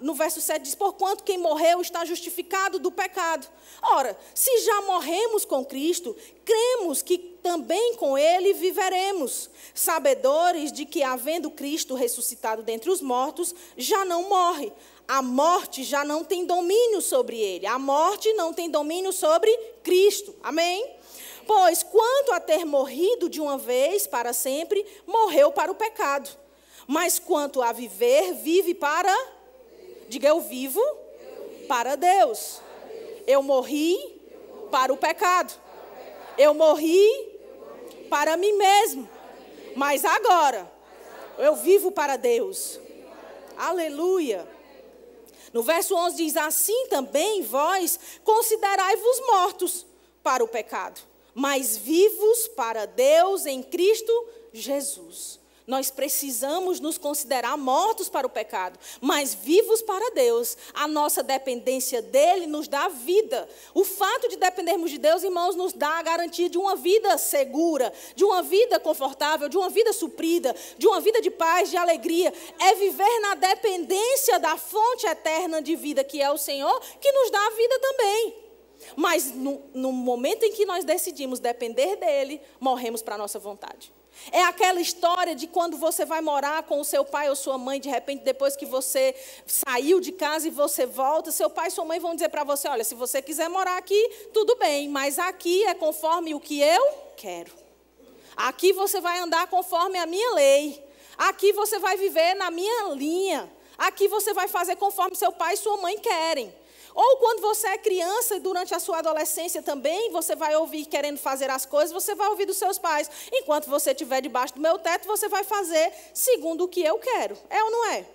no verso 7 diz, porquanto quem morreu está justificado do pecado. Ora, se já morremos com Cristo, cremos que também com Ele viveremos, sabedores de que, havendo Cristo ressuscitado dentre os mortos, já não morre. A morte já não tem domínio sobre ele. A morte não tem domínio sobre Cristo. Amém? Pois, quanto a ter morrido de uma vez para sempre, morreu para o pecado. Mas quanto a viver, vive para... Diga, eu vivo para Deus. Eu morri para o pecado. Eu morri para mim mesmo. Mas agora, eu vivo para Deus. Aleluia. No verso 11 diz, assim também vós considerai-vos mortos para o pecado, mas vivos para Deus em Cristo Jesus. Nós precisamos nos considerar mortos para o pecado, mas vivos para Deus. A nossa dependência dele nos dá vida. O fato de dependermos de Deus, irmãos, nos dá a garantia de uma vida segura, de uma vida confortável, de uma vida suprida, de uma vida de paz, de alegria. É viver na dependência da fonte eterna de vida, que é o Senhor, que nos dá a vida também. Mas no momento em que nós decidimos depender dele, morremos para a nossa vontade. É aquela história de quando você vai morar com o seu pai ou sua mãe, de repente, depois que você saiu de casa e você volta, seu pai e sua mãe vão dizer para você, olha, se você quiser morar aqui, tudo bem, mas aqui é conforme o que eu quero. Aqui você vai andar conforme a minha lei. Aqui você vai viver na minha linha. Aqui você vai fazer conforme seu pai e sua mãe querem. Ou quando você é criança e durante a sua adolescência também, você vai ouvir querendo fazer as coisas, você vai ouvir dos seus pais. Enquanto você estiver debaixo do meu teto, você vai fazer segundo o que eu quero. É ou não é?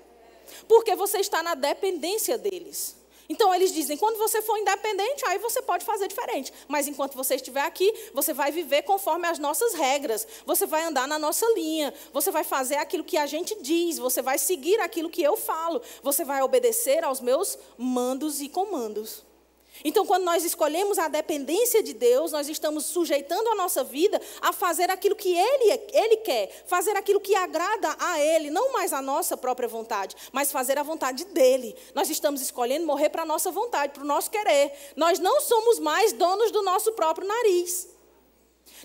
Porque você está na dependência deles. Então eles dizem, quando você for independente, aí você pode fazer diferente. Mas enquanto você estiver aqui, você vai viver conforme as nossas regras. Você vai andar na nossa linha. Você vai fazer aquilo que a gente diz. Você vai seguir aquilo que eu falo. Você vai obedecer aos meus mandos e comandos. Então, quando nós escolhemos a dependência de Deus, nós estamos sujeitando a nossa vida a fazer aquilo que Ele quer, fazer aquilo que agrada a Ele, não mais a nossa própria vontade, mas fazer a vontade dEle. Nós estamos escolhendo morrer para a nossa vontade, para o nosso querer. Nós não somos mais donos do nosso próprio nariz.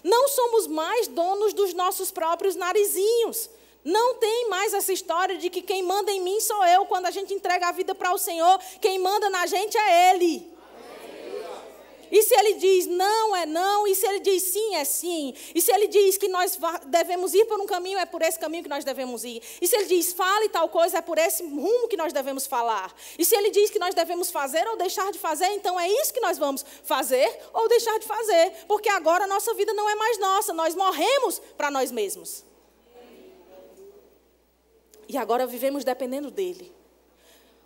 Não somos mais donos dos nossos próprios narizinhos. Não tem mais essa história de que quem manda em mim sou eu. Quando a gente entrega a vida para o Senhor, quem manda na gente é Ele. E se Ele diz não, é não. E se Ele diz sim, é sim. E se Ele diz que nós devemos ir por um caminho, é por esse caminho que nós devemos ir. E se Ele diz fale tal coisa, é por esse rumo que nós devemos falar. E se Ele diz que nós devemos fazer ou deixar de fazer, então é isso que nós vamos fazer ou deixar de fazer. Porque agora a nossa vida não é mais nossa. Nós morremos para nós mesmos. E agora vivemos dependendo dEle.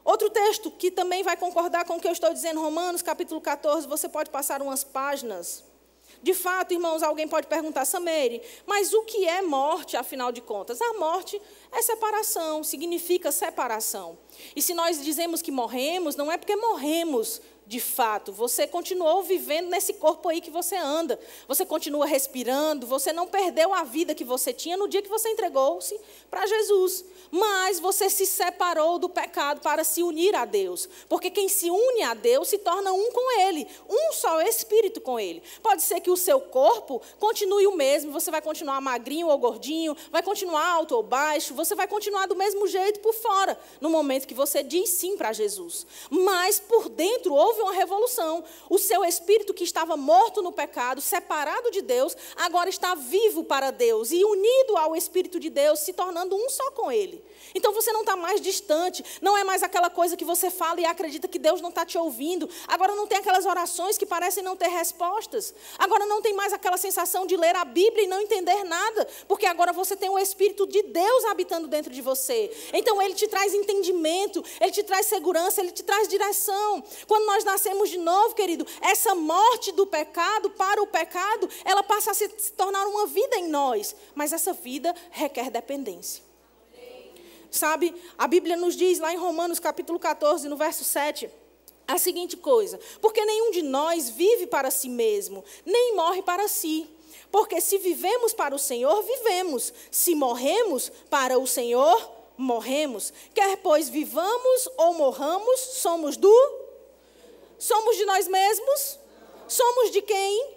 Outro texto que também vai concordar com o que eu estou dizendo, Romanos, capítulo 14, você pode passar umas páginas. De fato, irmãos, alguém pode perguntar, Sameire, mas o que é morte, afinal de contas? A morte é separação, significa separação. E se nós dizemos que morremos, não é porque morremos de fato. Você continuou vivendo nesse corpo aí que você anda. Você continua respirando, você não perdeu a vida que você tinha no dia que você entregou-se para Jesus. Mas você se separou do pecado para se unir a Deus. Porque quem se une a Deus se torna um com Ele. Um só espírito com Ele. Pode ser que o seu corpo continue o mesmo. Você vai continuar magrinho ou gordinho. Vai continuar alto ou baixo. Você vai continuar do mesmo jeito por fora. No momento que você diz sim para Jesus. Mas por dentro houve uma revolução. O seu espírito que estava morto no pecado, separado de Deus, agora está vivo para Deus. E unido ao Espírito de Deus, se tornando um só com Ele. Então você não está mais distante, não é mais aquela coisa que você fala e acredita que Deus não está te ouvindo. Agora não tem aquelas orações que parecem não ter respostas. Agora não tem mais aquela sensação de ler a Bíblia e não entender nada, porque agora você tem o Espírito de Deus habitando dentro de você. Então Ele te traz entendimento, Ele te traz segurança, Ele te traz direção. Quando nós nascemos de novo, querido, essa morte do pecado para o pecado, ela passa a se tornar uma vida em nós, mas essa vida requer dependência. Sabe, a Bíblia nos diz lá em Romanos capítulo 14, no verso 7, a seguinte coisa: porque nenhum de nós vive para si mesmo, nem morre para si. Porque se vivemos para o Senhor, vivemos. Se morremos para o Senhor, morremos. Quer pois vivamos ou morramos, somos de nós mesmos? Somos de quem?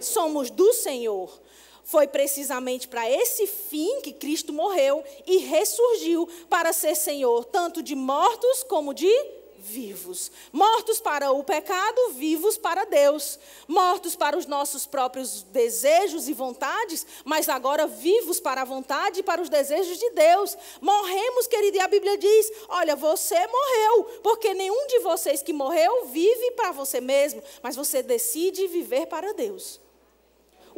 Somos do Senhor. Foi precisamente para esse fim que Cristo morreu e ressurgiu para ser Senhor, tanto de mortos como de vivos. Mortos para o pecado, vivos para Deus. Mortos para os nossos próprios desejos e vontades, mas agora vivos para a vontade e para os desejos de Deus. Morremos, querido, e a Bíblia diz, olha, você morreu, porque nenhum de vocês que morreu vive para você mesmo, mas você decide viver para Deus.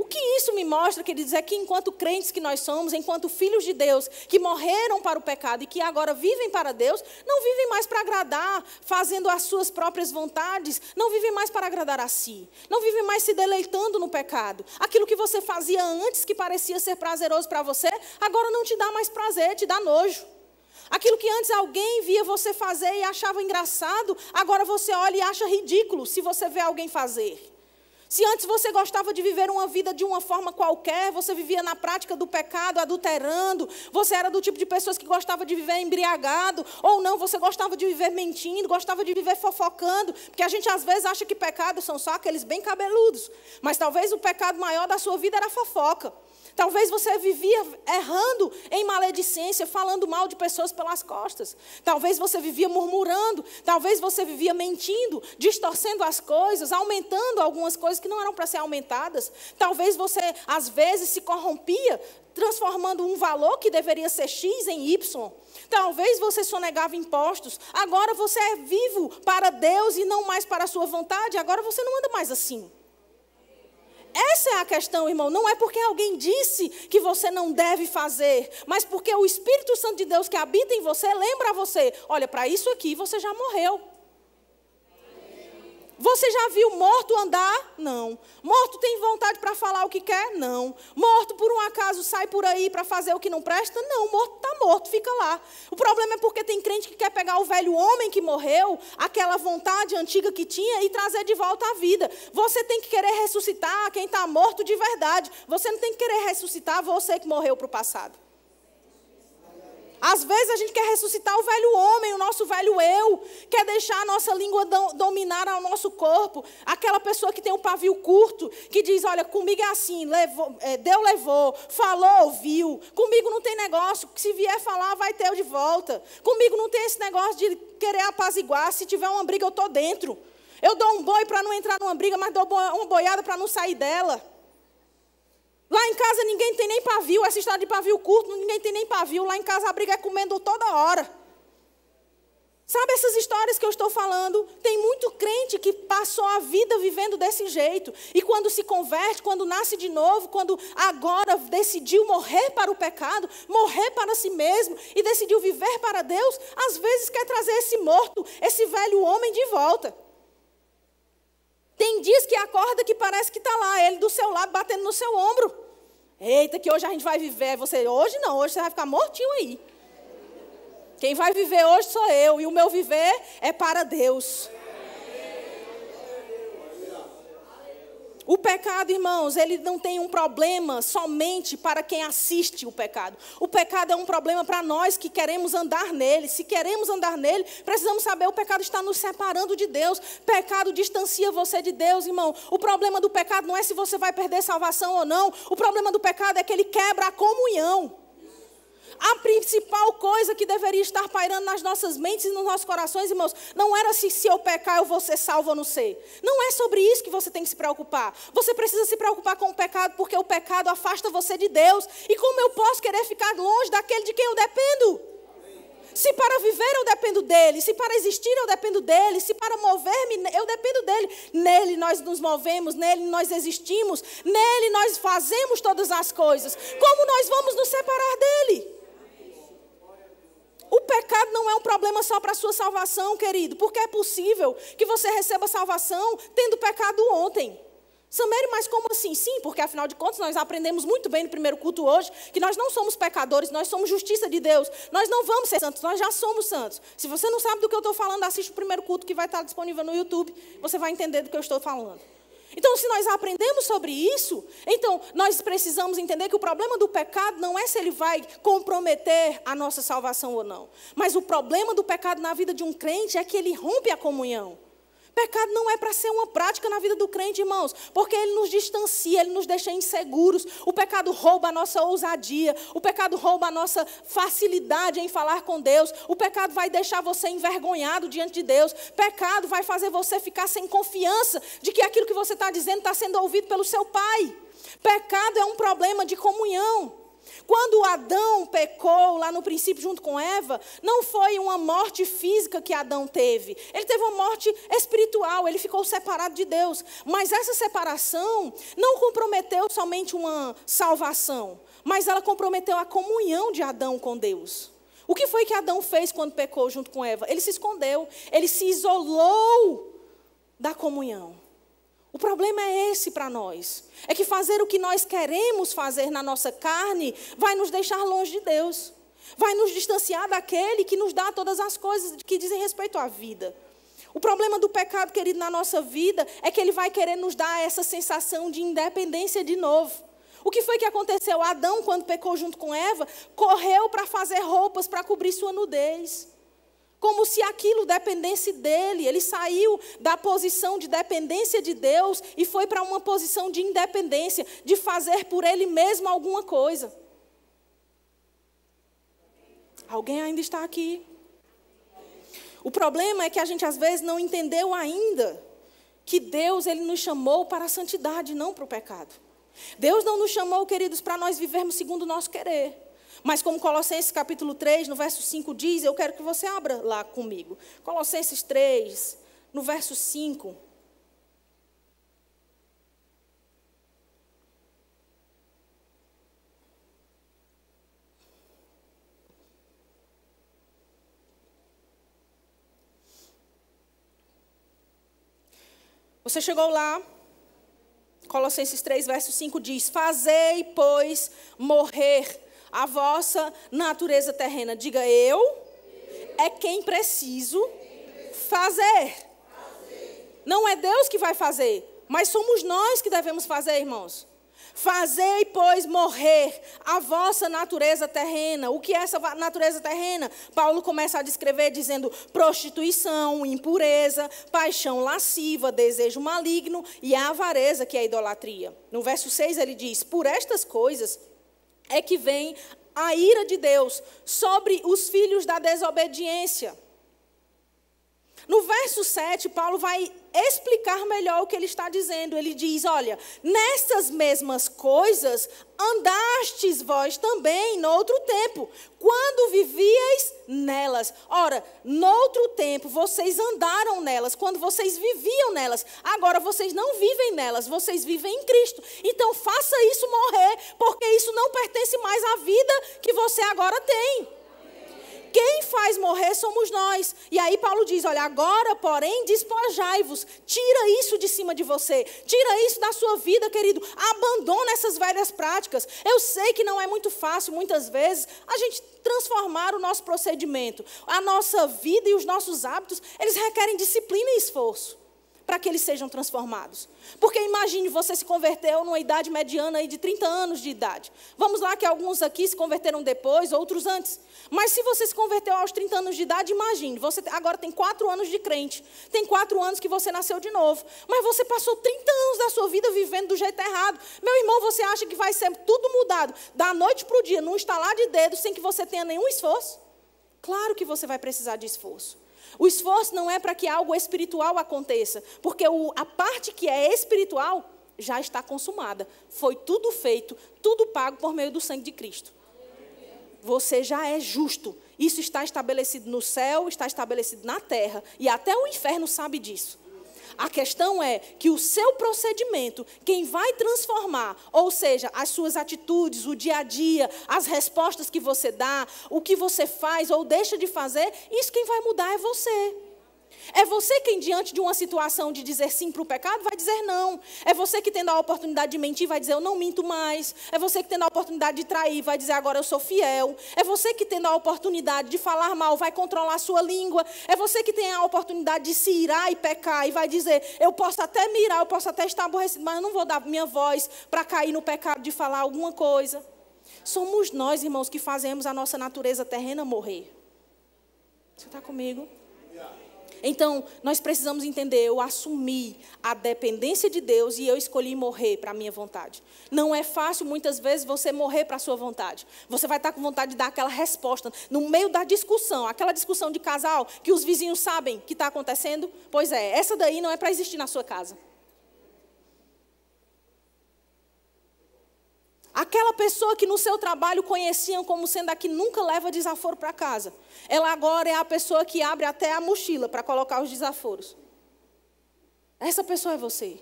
O que isso me mostra, queridos, é que enquanto crentes que nós somos, enquanto filhos de Deus, que morreram para o pecado e que agora vivem para Deus, não vivem mais para agradar, fazendo as suas próprias vontades, não vivem mais para agradar a si, não vivem mais se deleitando no pecado. Aquilo que você fazia antes, que parecia ser prazeroso para você, agora não te dá mais prazer, te dá nojo. Aquilo que antes alguém via você fazer e achava engraçado, agora você olha e acha ridículo se você vê alguém fazer. Se antes você gostava de viver uma vida de uma forma qualquer, você vivia na prática do pecado, adulterando, você era do tipo de pessoas que gostava de viver embriagado, ou não, você gostava de viver mentindo, gostava de viver fofocando, porque a gente às vezes acha que pecados são só aqueles bem cabeludos, mas talvez o pecado maior da sua vida era a fofoca. Talvez você vivia errando em maledicência, falando mal de pessoas pelas costas. Talvez você vivia murmurando. Talvez você vivia mentindo, distorcendo as coisas, aumentando algumas coisas que não eram para ser aumentadas. Talvez você, às vezes, se corrompia, transformando um valor que deveria ser X em Y. Talvez você sonegava impostos. Agora você é vivo para Deus e não mais para a sua vontade. Agora você não anda mais assim. Essa é a questão, irmão. Não é porque alguém disse que você não deve fazer, mas porque o Espírito Santo de Deus que habita em você lembra a você, olha, para isso aqui você já morreu. Você já viu morto andar? Não. Morto tem vontade para falar o que quer? Não. Morto por um acaso sai por aí para fazer o que não presta? Não. Morto está morto, fica lá. O problema é porque tem crente que quer pegar o velho homem que morreu, aquela vontade antiga que tinha, e trazer de volta à vida. Você tem que querer ressuscitar quem está morto de verdade. Você não tem que querer ressuscitar você que morreu para o passado. Às vezes a gente quer ressuscitar o velho homem, o nosso velho eu, quer deixar a nossa língua dominar o nosso corpo. Aquela pessoa que tem um pavio curto, que diz, olha, comigo é assim, Deus levou, falou, ouviu. Comigo não tem negócio, se vier falar, vai ter eu de volta. Comigo não tem esse negócio de querer apaziguar, se tiver uma briga eu estou dentro. Eu dou um boi para não entrar numa briga, mas dou uma boiada para não sair dela. Lá em casa ninguém tem nem pavio, essa história de pavio curto, ninguém tem nem pavio. Lá em casa a briga é comendo toda hora. Sabe essas histórias que eu estou falando? Tem muito crente que passou a vida vivendo desse jeito. E quando se converte, quando nasce de novo, quando agora decidiu morrer para o pecado, morrer para si mesmo e decidiu viver para Deus, às vezes quer trazer esse morto, esse velho homem de volta. Tem dias que acorda que parece que está lá, ele do seu lado, batendo no seu ombro. Eita, que hoje a gente vai viver. Você, hoje não, hoje você vai ficar mortinho aí. Quem vai viver hoje sou eu, e o meu viver é para Deus. O pecado, irmãos, ele não tem um problema somente para quem assiste o pecado. O pecado é um problema para nós que queremos andar nele. Se queremos andar nele, precisamos saber, o pecado está nos separando de Deus. Pecado distancia você de Deus, irmão. O problema do pecado não é se você vai perder salvação ou não. O problema do pecado é que ele quebra a comunhão. A principal coisa que deveria estar pairando nas nossas mentes e nos nossos corações, irmãos, não era se eu pecar eu vou ser salvo ou não ser. Não é sobre isso que você tem que se preocupar. Você precisa se preocupar com o pecado, porque o pecado afasta você de Deus. E como eu posso querer ficar longe daquele de quem eu dependo? Se para viver eu dependo dele, se para existir eu dependo dele, se para mover-me eu dependo dele. Nele nós nos movemos, nele nós existimos, nele nós fazemos todas as coisas. Como nós vamos nos separar dele? O pecado não é um problema só para a sua salvação, querido, porque é possível que você receba salvação tendo pecado ontem. Samere, mas como assim? Sim, porque afinal de contas nós aprendemos muito bem no primeiro culto hoje que nós não somos pecadores, nós somos justiça de Deus. Nós não vamos ser santos, nós já somos santos. Se você não sabe do que eu estou falando, assiste o primeiro culto que vai estar disponível no YouTube, você vai entender do que eu estou falando. Então, se nós aprendemos sobre isso, então nós precisamos entender que o problema do pecado não é se ele vai comprometer a nossa salvação ou não. Mas o problema do pecado na vida de um crente é que ele rompe a comunhão. Pecado não é para ser uma prática na vida do crente, irmãos, porque ele nos distancia, ele nos deixa inseguros. O pecado rouba a nossa ousadia, o pecado rouba a nossa facilidade em falar com Deus. O pecado vai deixar você envergonhado diante de Deus. Pecado vai fazer você ficar sem confiança de que aquilo que você está dizendo está sendo ouvido pelo seu Pai. Pecado é um problema de comunhão. Quando Adão pecou lá no princípio junto com Eva, não foi uma morte física que Adão teve. Ele teve uma morte espiritual, ele ficou separado de Deus. Mas essa separação não comprometeu somente uma salvação, mas ela comprometeu a comunhão de Adão com Deus. O que foi que Adão fez quando pecou junto com Eva? Ele se escondeu, ele se isolou da comunhão. O problema é esse para nós. É que fazer o que nós queremos fazer na nossa carne vai nos deixar longe de Deus. Vai nos distanciar daquele que nos dá todas as coisas que dizem respeito à vida. O problema do pecado, querido, na nossa vida é que ele vai querer nos dar essa sensação de independência de novo. O que foi que aconteceu? Adão, quando pecou junto com Eva, correu para fazer roupas para cobrir sua nudez. Como se aquilo dependesse dele. Ele saiu da posição de dependência de Deus e foi para uma posição de independência, de fazer por ele mesmo alguma coisa. Alguém ainda está aqui? O problema é que a gente às vezes não entendeu ainda que Deus ele nos chamou para a santidade, não para o pecado. Deus não nos chamou, queridos, para nós vivermos segundo o nosso querer. Mas como Colossenses capítulo 3, no verso 5 diz, eu quero que você abra lá comigo. Colossenses 3, no verso 5. Você chegou lá? Colossenses 3, verso 5 diz: fazei, pois, morrer a vossa natureza terrena. Diga, eu é quem preciso fazer. Não é Deus que vai fazer, mas somos nós que devemos fazer, irmãos. Fazei, pois, morrer a vossa natureza terrena. O que é essa natureza terrena? Paulo começa a descrever dizendo prostituição, impureza, paixão lasciva, desejo maligno e a avareza, que é a idolatria. No verso 6 ele diz: por estas coisas é que vem a ira de Deus sobre os filhos da desobediência. No verso 7, Paulo vai explicar melhor o que ele está dizendo. Ele diz, olha, nessas mesmas coisas andastes vós também noutro tempo, quando vivíeis nelas. Ora, noutro tempo vocês andaram nelas, quando vocês viviam nelas. Agora vocês não vivem nelas, vocês vivem em Cristo. Então faça isso morrer, porque isso não pertence mais à vida que você agora tem. Quem faz morrer somos nós. E aí Paulo diz, olha, agora, porém, despojai-vos. Tira isso de cima de você. Tira isso da sua vida, querido. Abandona essas velhas práticas. Eu sei que não é muito fácil, muitas vezes, a gente transformar o nosso procedimento. A nossa vida e os nossos hábitos, eles requerem disciplina e esforço para que eles sejam transformados. Porque imagine, você se converteu numa idade mediana aí de 30 anos de idade. Vamos lá que alguns aqui se converteram depois, outros antes. Mas se você se converteu aos 30 anos de idade, imagine, você agora tem 4 anos de crente. Tem 4 anos que você nasceu de novo. Mas você passou 30 anos da sua vida vivendo do jeito errado. Meu irmão, você acha que vai ser tudo mudado da noite para o dia, num estalar de dedos, sem que você tenha nenhum esforço? Claro que você vai precisar de esforço. O esforço não é para que algo espiritual aconteça, porque a parte que é espiritual já está consumada. Foi tudo feito, tudo pago por meio do sangue de Cristo. Você já é justo. Isso está estabelecido no céu, está estabelecido na terra, e até o inferno sabe disso. A questão é que o seu procedimento, quem vai transformar, ou seja, as suas atitudes, o dia a dia, as respostas que você dá, o que você faz ou deixa de fazer, isso quem vai mudar é você. É você quem, diante de uma situação de dizer sim para o pecado, vai dizer não. É você que, tendo a oportunidade de mentir, vai dizer eu não minto mais. É você que, tendo a oportunidade de trair, vai dizer agora eu sou fiel. É você que, tendo a oportunidade de falar mal, vai controlar a sua língua. É você que tem a oportunidade de se irar e pecar e vai dizer eu posso até me irar, eu posso até estar aborrecido, mas eu não vou dar minha voz para cair no pecado de falar alguma coisa. Somos nós, irmãos, que fazemos a nossa natureza terrena morrer. Você está comigo? Então, nós precisamos entender, eu assumi a dependência de Deus e eu escolhi morrer para a minha vontade. Não é fácil, muitas vezes, você morrer para a sua vontade. Você vai estar com vontade de dar aquela resposta no meio da discussão, aquela discussão de casal que os vizinhos sabem que está acontecendo. Pois é, essa daí não é para existir na sua casa. Aquela pessoa que no seu trabalho conheciam como sendo a que nunca leva desaforo para casa. Ela agora é a pessoa que abre até a mochila para colocar os desaforos. Essa pessoa é você.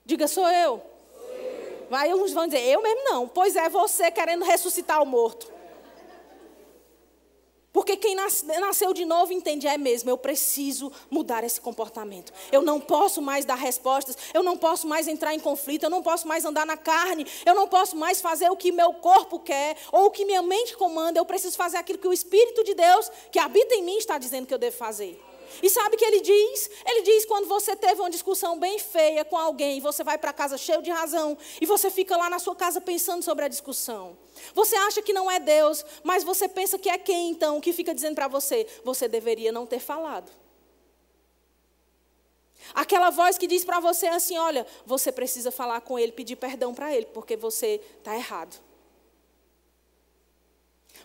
Diga, sou eu. Vai, uns vão dizer, eu mesmo não. Pois é, você querendo ressuscitar o morto. Porque quem nasceu de novo entende, é mesmo, eu preciso mudar esse comportamento. Eu não posso mais dar respostas, eu não posso mais entrar em conflito, eu não posso mais andar na carne, eu não posso mais fazer o que meu corpo quer, ou o que minha mente comanda, eu preciso fazer aquilo que o Espírito de Deus, que habita em mim, está dizendo que eu devo fazer. E sabe o que ele diz? Ele diz quando você teve uma discussão bem feia com alguém, e você vai para casa cheio de razão, e você fica lá na sua casa pensando sobre a discussão. Você acha que não é Deus, mas você pensa que é quem então, que fica dizendo para você, você deveria não ter falado. Aquela voz que diz para você assim, olha, você precisa falar com ele, pedir perdão para ele, porque você está errado.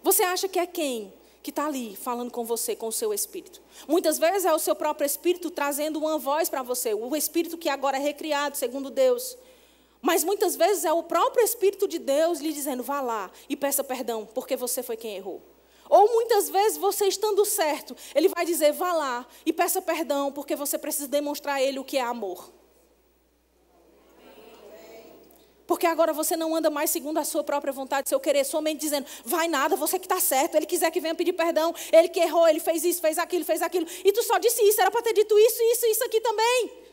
Você acha que é quem que está ali falando com você, com o seu espírito? Muitas vezes é o seu próprio espírito trazendo uma voz para você, o espírito que agora é recriado segundo Deus. Mas muitas vezes é o próprio Espírito de Deus lhe dizendo, vá lá e peça perdão, porque você foi quem errou. Ou muitas vezes você estando certo, ele vai dizer, vá lá e peça perdão, porque você precisa demonstrar a ele o que é amor. Porque agora você não anda mais segundo a sua própria vontade, seu querer, somente dizendo, vai nada, você que está certo, ele quiser que venha pedir perdão, ele que errou, ele fez isso, fez aquilo, e tu só disse isso, era para ter dito isso, isso aqui também.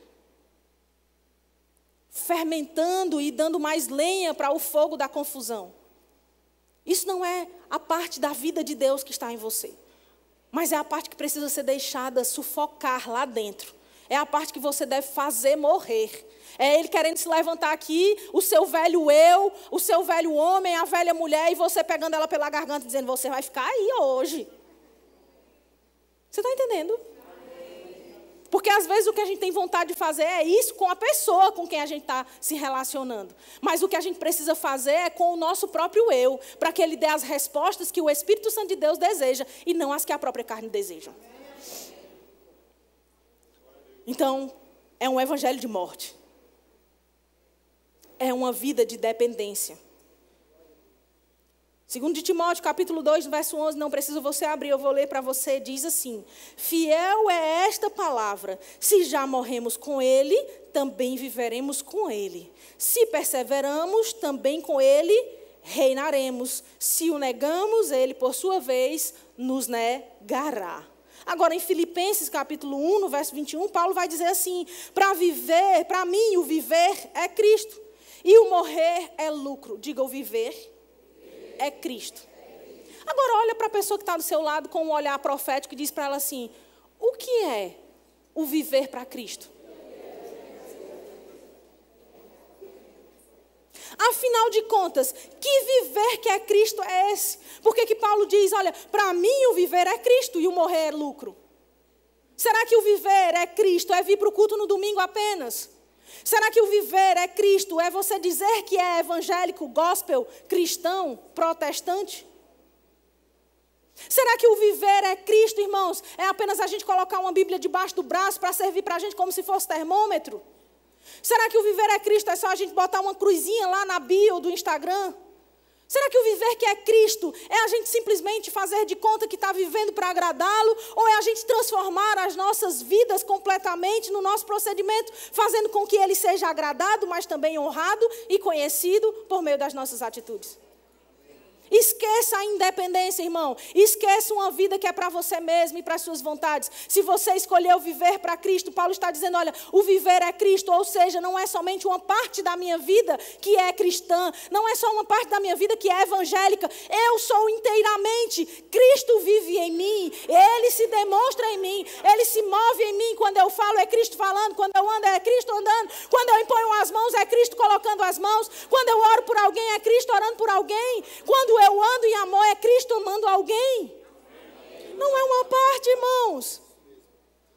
fermentando e dando mais lenha para o fogo da confusão. Isso não é a parte da vida de Deus que está em você. Mas é a parte que precisa ser deixada sufocar lá dentro. É a parte que você deve fazer morrer. É Ele querendo se levantar aqui, o seu velho eu, o seu velho homem, a velha mulher, e você pegando ela pela garganta, dizendo, você vai ficar aí hoje. Você está entendendo? Porque às vezes o que a gente tem vontade de fazer é isso com a pessoa com quem a gente está se relacionando. Mas o que a gente precisa fazer é com o nosso próprio eu, para que ele dê as respostas que o Espírito Santo de Deus deseja e não as que a própria carne deseja. Então, é um evangelho de morte. É uma vida de dependência. 2 de Timóteo, capítulo 2, verso 11, não precisa você abrir, eu vou ler para você, diz assim: fiel é esta palavra, se já morremos com ele, também viveremos com ele. Se perseveramos, também com ele reinaremos. Se o negamos, ele, por sua vez, nos negará. Agora, em Filipenses, capítulo 1, no verso 21, Paulo vai dizer assim: para viver, para mim, o viver é Cristo, e o morrer é lucro. Diga, o viver é Cristo. Agora olha para a pessoa que está do seu lado com um olhar profético e diz para ela assim: o que é o viver para Cristo? Afinal de contas, que viver que é Cristo é esse? Por que Paulo diz, olha, para mim o viver é Cristo e o morrer é lucro? Será que o viver é Cristo, é vir para o culto no domingo apenas? Será que o viver é Cristo, é você dizer que é evangélico, gospel, cristão, protestante? Será que o viver é Cristo, irmãos? É apenas a gente colocar uma Bíblia debaixo do braço para servir para a gente como se fosse termômetro? Será que o viver é Cristo é só a gente botar uma cruzinha lá na bio do Instagram? Será que o viver que é Cristo é a gente simplesmente fazer de conta que está vivendo para agradá-lo? Ou é a gente transformar as nossas vidas completamente no nosso procedimento, fazendo com que ele seja agradado, mas também honrado e conhecido por meio das nossas atitudes? Esqueça a independência, irmão. Esqueça uma vida que é para você mesmo e para as suas vontades. Se você escolheu viver para Cristo, Paulo está dizendo, olha, o viver é Cristo. Ou seja, não é somente uma parte da minha vida que é cristã. Não é só uma parte da minha vida que é evangélica. Eu sou inteiramente. Cristo vive em mim. Ele se demonstra em mim. Ele se move em mim. Quando eu falo, é Cristo falando. Quando eu ando, é Cristo andando. Quando eu imponho as mãos, é Cristo colocando as mãos. Quando eu oro por alguém, é Cristo orando por alguém. Quando eu ando em amor, é Cristo amando alguém. Não é uma parte, irmãos.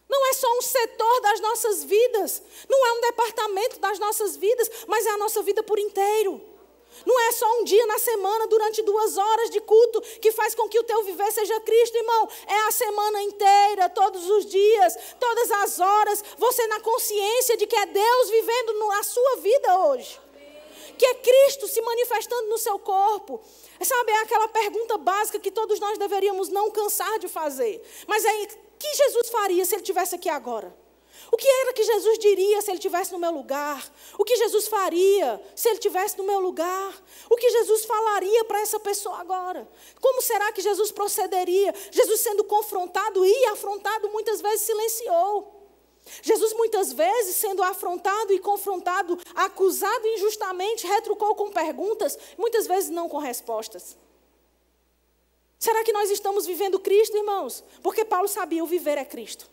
Não é só um setor das nossas vidas. Não é um departamento das nossas vidas, mas é a nossa vida por inteiro. Não é só um dia na semana, durante 2 horas de culto, que faz com que o teu viver seja Cristo, irmão. É a semana inteira, todos os dias, todas as horas, você na consciência de que é Deus vivendo na sua vida hoje. Que é Cristo se manifestando no seu corpo. Sabe, é aquela pergunta básica que todos nós deveríamos não cansar de fazer. Mas é o que Jesus faria se ele estivesse aqui agora? O que era que Jesus diria se ele estivesse no meu lugar? O que Jesus faria se ele estivesse no meu lugar? O que Jesus falaria para essa pessoa agora? Como será que Jesus procederia? Jesus sendo confrontado e afrontado muitas vezes silenciou. Jesus muitas vezes sendo afrontado e confrontado, acusado injustamente, retrucou com perguntas, muitas vezes não com respostas. Será que nós estamos vivendo Cristo, irmãos? Porque Paulo sabia, o viver é Cristo.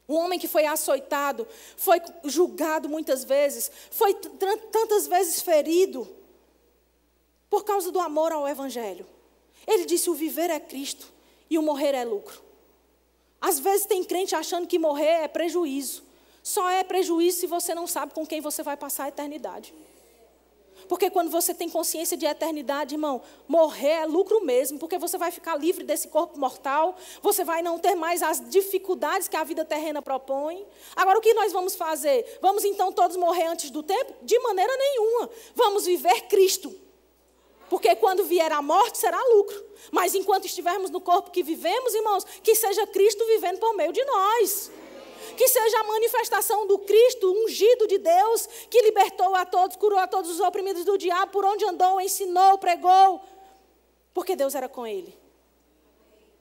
Um homem que foi açoitado, foi julgado muitas vezes, foi tantas vezes ferido, por causa do amor ao Evangelho. Ele disse, o viver é Cristo e o morrer é lucro. Às vezes tem crente achando que morrer é prejuízo. Só é prejuízo se você não sabe com quem você vai passar a eternidade. Porque quando você tem consciência de eternidade, irmão, morrer é lucro mesmo, porque você vai ficar livre desse corpo mortal, você vai não ter mais as dificuldades que a vida terrena propõe. Agora, o que nós vamos fazer? Vamos então todos morrer antes do tempo? De maneira nenhuma. Vamos viver Cristo. Porque quando vier a morte, será lucro. Mas enquanto estivermos no corpo que vivemos, irmãos, que seja Cristo vivendo por meio de nós. Que seja a manifestação do Cristo ungido de Deus, que libertou a todos, curou a todos os oprimidos do diabo, por onde andou, ensinou, pregou. Porque Deus era com ele.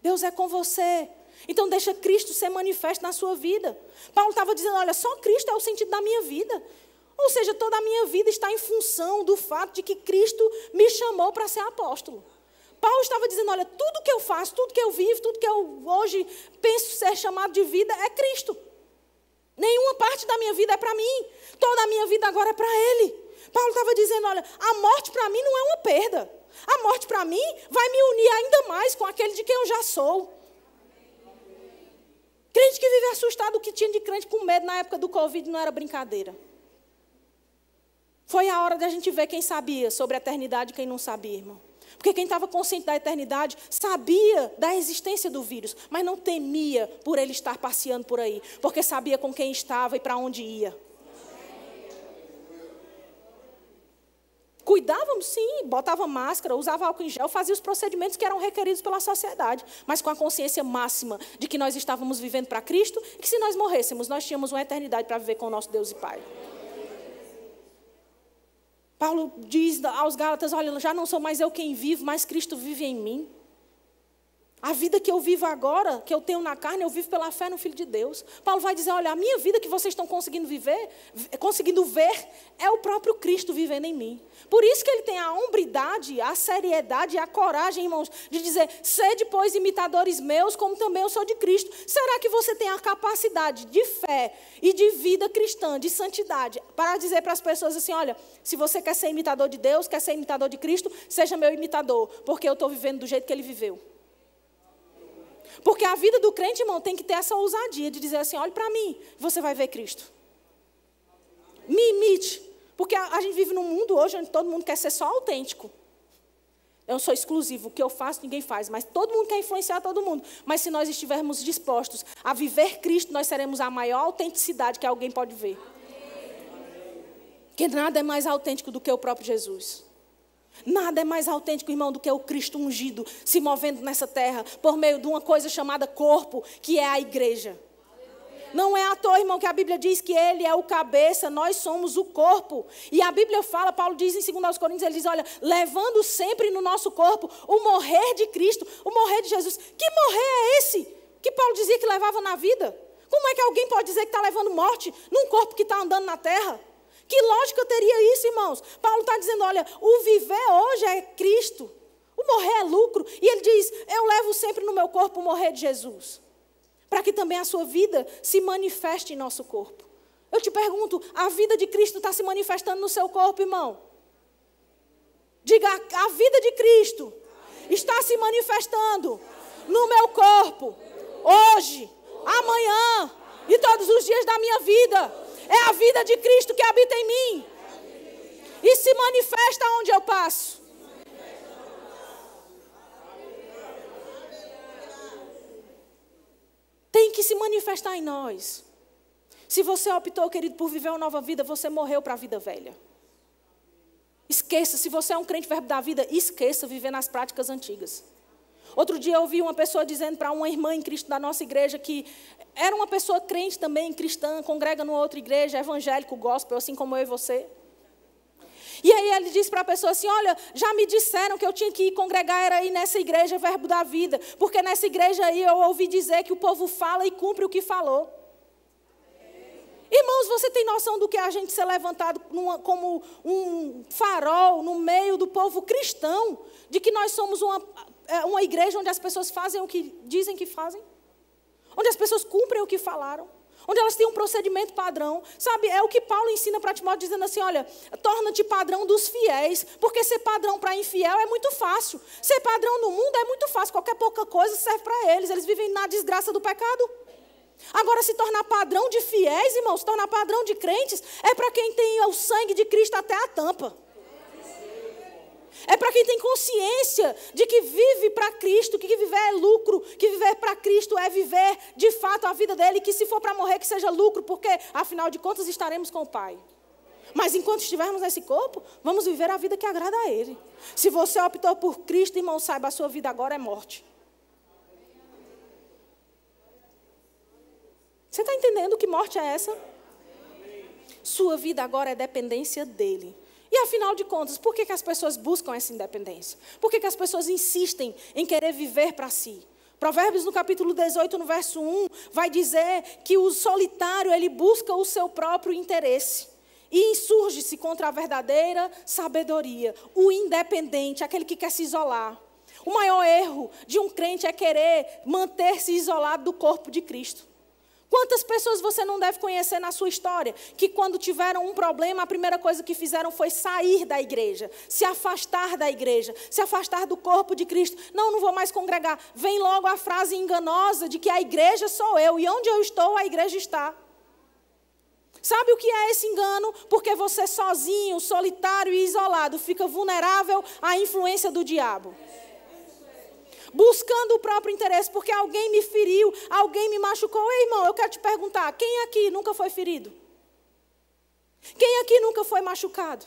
Deus é com você. Então deixa Cristo ser manifesto na sua vida. Paulo estava dizendo, olha, só Cristo é o sentido da minha vida. Ou seja, toda a minha vida está em função do fato de que Cristo me chamou para ser apóstolo. Paulo estava dizendo, olha, tudo que eu faço, tudo que eu vivo, tudo que eu hoje penso ser chamado de vida é Cristo. Nenhuma parte da minha vida é para mim. Toda a minha vida agora é para Ele. Paulo estava dizendo, olha, a morte para mim não é uma perda. A morte para mim vai me unir ainda mais com aquele de quem eu já sou. Crente que vive assustado, o que tinha de crente com medo na época do Covid não era brincadeira. Foi a hora de a gente ver quem sabia sobre a eternidade e quem não sabia, irmão. Porque quem estava consciente da eternidade sabia da existência do vírus, mas não temia por ele estar passeando por aí, porque sabia com quem estava e para onde ia. Cuidávamos, sim, botava máscara, usava álcool em gel, fazia os procedimentos que eram requeridos pela sociedade, mas com a consciência máxima de que nós estávamos vivendo para Cristo e que se nós morrêssemos, nós tínhamos uma eternidade para viver com o nosso Deus e Pai. Paulo diz aos Gálatas, olha, já não sou mais eu quem vivo, mas Cristo vive em mim. A vida que eu vivo agora, que eu tenho na carne, eu vivo pela fé no Filho de Deus. Paulo vai dizer, olha, a minha vida que vocês estão conseguindo ver, é o próprio Cristo vivendo em mim. Por isso que ele tem a hombridade, a seriedade e a coragem, irmãos, de dizer, sede, pois, imitadores meus, como também eu sou de Cristo. Será que você tem a capacidade de fé e de vida cristã, de santidade, para dizer para as pessoas assim, olha, se você quer ser imitador de Deus, quer ser imitador de Cristo, seja meu imitador, porque eu estou vivendo do jeito que ele viveu. Porque a vida do crente, irmão, tem que ter essa ousadia de dizer assim, olhe para mim, você vai ver Cristo. Me imite. Porque a gente vive num mundo hoje onde todo mundo quer ser só autêntico. Eu sou exclusivo, o que eu faço ninguém faz, mas todo mundo quer influenciar todo mundo. Mas se nós estivermos dispostos a viver Cristo, nós seremos a maior autenticidade que alguém pode ver. Porque nada é mais autêntico do que o próprio Jesus. Nada é mais autêntico, irmão, do que o Cristo ungido se movendo nessa terra por meio de uma coisa chamada corpo, que é a igreja. Não é à toa, irmão, que a Bíblia diz que Ele é o cabeça, nós somos o corpo. E a Bíblia fala, Paulo diz em 2 Coríntios, ele diz, olha, levando sempre no nosso corpo o morrer de Cristo, o morrer de Jesus. Que morrer é esse que Paulo dizia que levava na vida? Como é que alguém pode dizer que está levando morte num corpo que está andando na terra? Que lógica teria isso, irmãos? Paulo está dizendo, olha, o viver hoje é Cristo. O morrer é lucro. E ele diz, eu levo sempre no meu corpo o morrer de Jesus. Para que também a sua vida se manifeste em nosso corpo. Eu te pergunto, a vida de Cristo está se manifestando no seu corpo, irmão? Diga, a vida de Cristo está se manifestando no meu corpo. Hoje, amanhã e todos os dias da minha vida. É a vida de Cristo que habita em mim. E se manifesta onde eu passo. Tem que se manifestar em nós. Se você optou, querido, por viver uma nova vida, você morreu para a vida velha. Esqueça, se você é um crente verbo da vida, esqueça viver nas práticas antigas. Outro dia eu ouvi uma pessoa dizendo para uma irmã em Cristo da nossa igreja que era uma pessoa crente também, cristã, congrega numa outra igreja, evangélico, gospel, assim como eu e você. E aí ele disse para a pessoa assim, olha, já me disseram que eu tinha que ir congregar era aí nessa igreja Verbo da Vida, porque nessa igreja aí eu ouvi dizer que o povo fala e cumpre o que falou. Irmãos, você tem noção do que é a gente ser levantado como um farol no meio do povo cristão, de que nós somos uma igreja onde as pessoas fazem o que dizem que fazem? Onde as pessoas cumprem o que falaram? Onde elas têm um procedimento padrão? Sabe, é o que Paulo ensina para Timóteo, dizendo assim, olha, torna-te padrão dos fiéis, porque ser padrão para infiel é muito fácil. Ser padrão no mundo é muito fácil, qualquer pouca coisa serve para eles vivem na desgraça do pecado. Agora, se tornar padrão de fiéis, irmãos, se tornar padrão de crentes, é para quem tem o sangue de Cristo até a tampa. É para quem tem consciência de que vive para Cristo, que viver é lucro, que viver para Cristo é viver de fato a vida dele, que se for para morrer que seja lucro, porque afinal de contas estaremos com o Pai. Mas enquanto estivermos nesse corpo, vamos viver a vida que agrada a Ele. Se você optou por Cristo, irmão, saiba, a sua vida agora é morte. Você está entendendo que morte é essa? Sua vida agora é dependência dEle. E afinal de contas, por que as pessoas buscam essa independência? Por que as pessoas insistem em querer viver para si? Provérbios no capítulo 18, no verso 1, vai dizer que o solitário, ele busca o seu próprio interesse. e insurge-se contra a verdadeira sabedoria. O independente, aquele que quer se isolar. O maior erro de um crente é querer manter-se isolado do corpo de Cristo. Quantas pessoas você não deve conhecer na sua história, que quando tiveram um problema, a primeira coisa que fizeram foi sair da igreja, se afastar da igreja, se afastar do corpo de Cristo. Não vou mais congregar. Vem logo a frase enganosa de que a igreja sou eu, e onde eu estou, a igreja está. Sabe o que é esse engano? Porque você sozinho, solitário e isolado, fica vulnerável à influência do diabo. Buscando o próprio interesse, porque alguém me feriu, alguém me machucou. Ei, irmão, eu quero te perguntar, quem aqui nunca foi ferido? Quem aqui nunca foi machucado?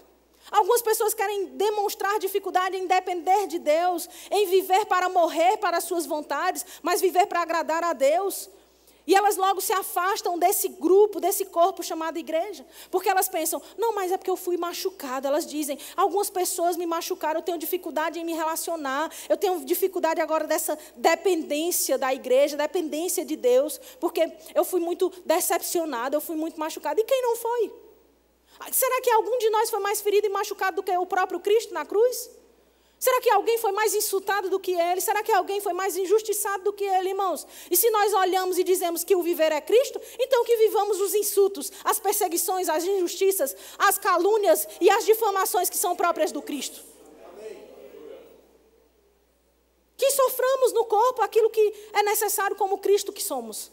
Algumas pessoas querem demonstrar dificuldade em depender de Deus, em viver para morrer para as suas vontades, mas viver para agradar a Deus. E elas logo se afastam desse grupo, desse corpo chamado igreja. Porque elas pensam, não, mas é porque eu fui machucada. Elas dizem, algumas pessoas me machucaram, eu tenho dificuldade em me relacionar. Eu tenho dificuldade agora dessa dependência da igreja, dependência de Deus. Porque eu fui muito decepcionada, eu fui muito machucada. E quem não foi? Será que algum de nós foi mais ferido e machucado do que o próprio Cristo na cruz? Será que alguém foi mais insultado do que ele? Será que alguém foi mais injustiçado do que ele, irmãos? E se nós olhamos e dizemos que o viver é Cristo, então que vivamos os insultos, as perseguições, as injustiças, as calúnias e as difamações que são próprias do Cristo. Que soframos no corpo aquilo que é necessário como Cristo que somos.